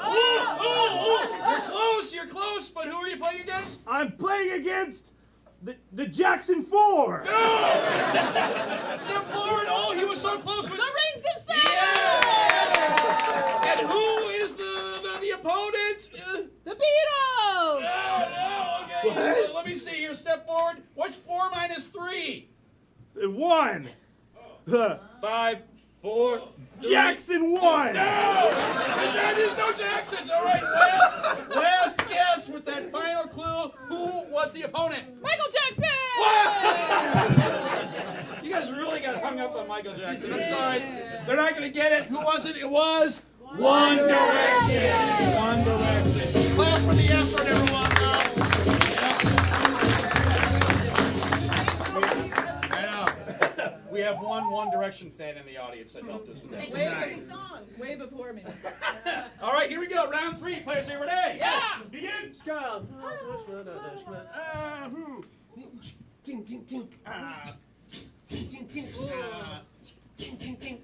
[SPEAKER 1] You're close, but who are you playing against?
[SPEAKER 2] I'm playing against the Jackson 4.
[SPEAKER 1] Step forward. Oh, he was so close with
[SPEAKER 3] The Rings of Saturn.
[SPEAKER 1] Yeah! And who is the opponent?
[SPEAKER 3] The Beatles.
[SPEAKER 1] No, okay. Let me see here. Step forward. What's 4 minus 3?
[SPEAKER 2] 1.
[SPEAKER 1] 5, 4.
[SPEAKER 2] Jackson 1.
[SPEAKER 1] No! That is no Jacksons. All right, last guess with that final clue. Who was the opponent?
[SPEAKER 3] Michael Jackson.
[SPEAKER 1] You guys really got hung up on Michael Jackson. I'm sorry. They're not going to get it. Who was it? It was One Direction. One Direction. Clap for the effort, everyone. I know. We have one Direction fan in the audience that helped us with that.
[SPEAKER 3] Way before me.
[SPEAKER 1] All right, here we go. Round 3. Players, are you ready?
[SPEAKER 3] Yeah.
[SPEAKER 1] Begin.
[SPEAKER 6] Scum.
[SPEAKER 7] Ting ting ting. Ting ting ting. Ting ting ting.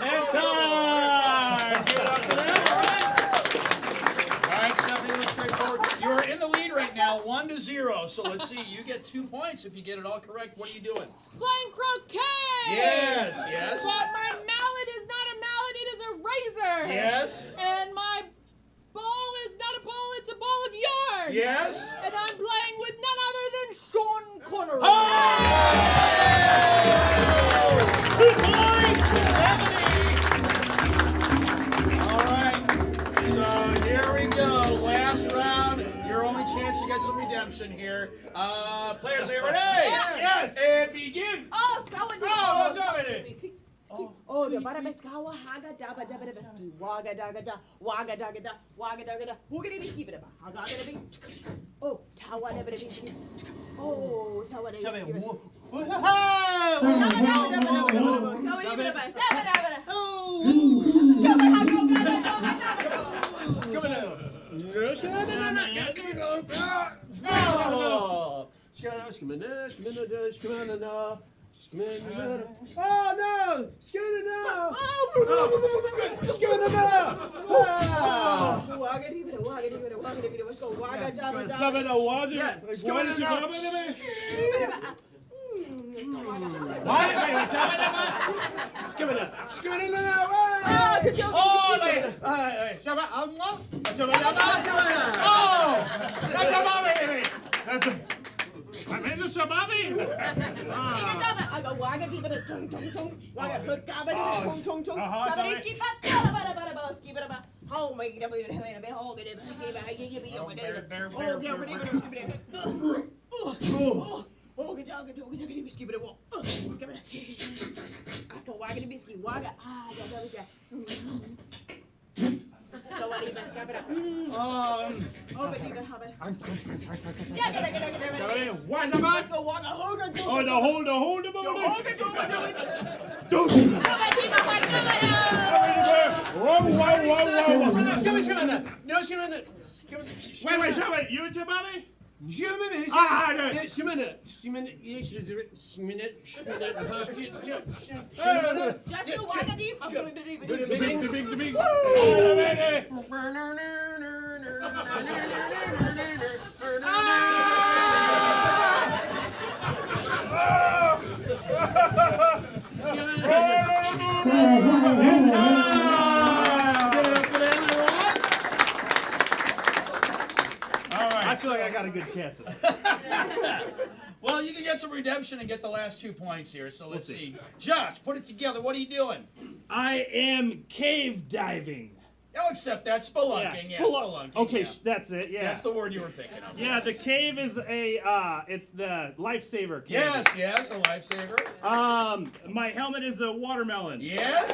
[SPEAKER 1] And time! Give it up for them. All right, Stephanie, it was straightforward. You are in the lead right now, 1-0. So let's see. You get 2 points if you get it all correct. What are you doing?
[SPEAKER 3] Playing croquet.
[SPEAKER 1] Yes, yes.
[SPEAKER 3] But my mallet is not a mallet, it is a razor.
[SPEAKER 1] Yes.
[SPEAKER 3] And my ball is not a ball, it's a ball of yarn.
[SPEAKER 1] Yes.
[SPEAKER 3] And I'm playing with none other than Sean Connery.
[SPEAKER 1] Oh! 2 points for Stephanie. All right. So here we go. Last round. Your only chance to get some redemption here. Players, are you ready?
[SPEAKER 2] Yes.
[SPEAKER 1] And begin.
[SPEAKER 11] Oh, Scotland.
[SPEAKER 2] Oh, Dominic.
[SPEAKER 11] Oh, the bada beskawa haga daba daba daba ski waga daga da waga daga da waga daga da who gonna be skipping about? How's that gonna be? Oh, tawa daba daba ski. Oh, tawa daba ski.
[SPEAKER 6] Oh no! Skinner, no! Skinner, no!
[SPEAKER 2] I'm in the shababi.
[SPEAKER 11] I go waga give it a tung tung tung. Waga put gabba tung tung tung. Gabba skip up. Bada skip it up. Oh my god, we have a bit hole in it. Oh, get down, skip it up. Skip it. Ask a waga biscuit. Waga. Ah, that was that. So what do you best skip it up? Oh, but you have it.
[SPEAKER 2] What's the matter?
[SPEAKER 11] Let's go waga hoga.
[SPEAKER 2] Oh, the hold the Wait, Shabbat, you too, Bobby?
[SPEAKER 11] Just go waga deep.
[SPEAKER 2] I feel like I got a good chance of it.
[SPEAKER 1] Well, you can get some redemption and get the last 2 points here. So let's see. Josh, put it together. What are you doing?
[SPEAKER 10] I am cave diving.
[SPEAKER 1] I'll accept that. Spelunking. Yeah, spelunking.
[SPEAKER 10] Okay,
[SPEAKER 1] yeah.
[SPEAKER 10] That's it. Yeah.
[SPEAKER 1] That's the word you were thinking of.
[SPEAKER 10] Yeah, the cave is it's the lifesaver cave.
[SPEAKER 1] Yes, a lifesaver.
[SPEAKER 10] My helmet is a watermelon.
[SPEAKER 1] Yes.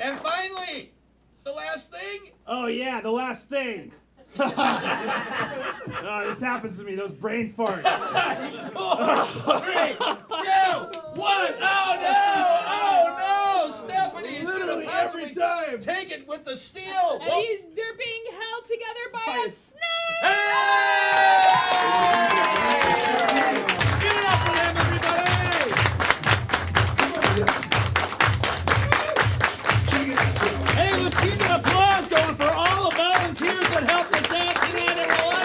[SPEAKER 1] And finally, the last thing.
[SPEAKER 10] Oh yeah, the last thing. Oh, this happens to me, those brain farts.
[SPEAKER 1] 4, 3, 2, 1. Oh no! Stephanie is going to possibly take it with the steel.
[SPEAKER 3] And they're being held together by a snake!
[SPEAKER 1] Give it up for them, everybody! Hey, let's keep an applause going for all the volunteers that helped us out tonight, everyone.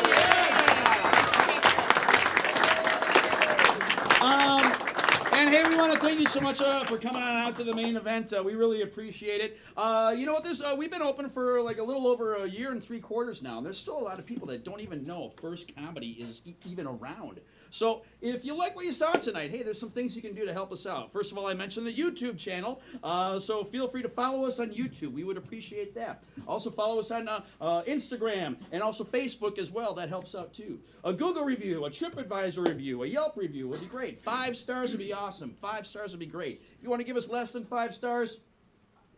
[SPEAKER 1] And hey, we want to thank you so much for coming on out to the main event. We really appreciate it. You know what? We've been open for like a little over a year and 3/4 now. And there's still a lot of people that don't even know First Comedy is even around. So if you like what you saw tonight, hey, there's some things you can do to help us out. First of all, I mentioned the YouTube channel. So feel free to follow us on YouTube. We would appreciate that. Also follow us on Instagram and also Facebook as well. That helps out too. A Google review, a TripAdvisor review, a Yelp review would be great. 5 stars would be awesome. 5 stars would be great. If you want to give us less than 5 stars,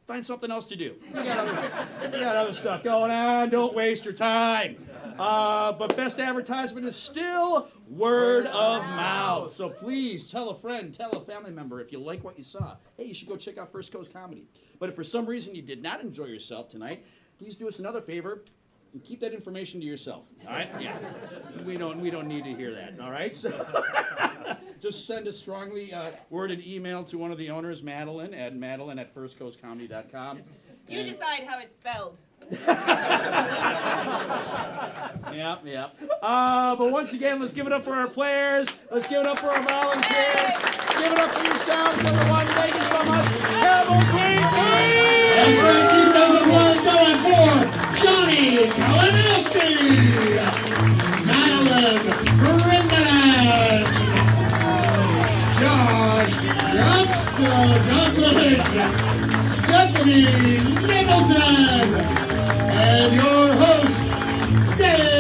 [SPEAKER 1] find something else to do. We got other stuff going on. Don't waste your time. But best advertisement is still word of mouth. So please tell a friend, tell a family member if you like what you saw. Hey, you should go check out First Coast Comedy. But if for some reason you did not enjoy yourself tonight, please do us another favor. And keep that information to yourself. All right? Yeah. We don't need to hear that. All right? So just send a strongly worded email to one of the owners, Madeline at firstcoastcomedy.com.
[SPEAKER 11] You decide how it's spelled.
[SPEAKER 1] Yep. But once again, let's give it up for our players. Let's give it up for our volunteers. Give it up for yourselves, everyone. Thank you so much. Have a great day.
[SPEAKER 9] That's right, keep those applause going for Johnny Kalinowski, Madeline Grindeland, Josh Johnson, Stephanie Nicholson, and your host, Dave.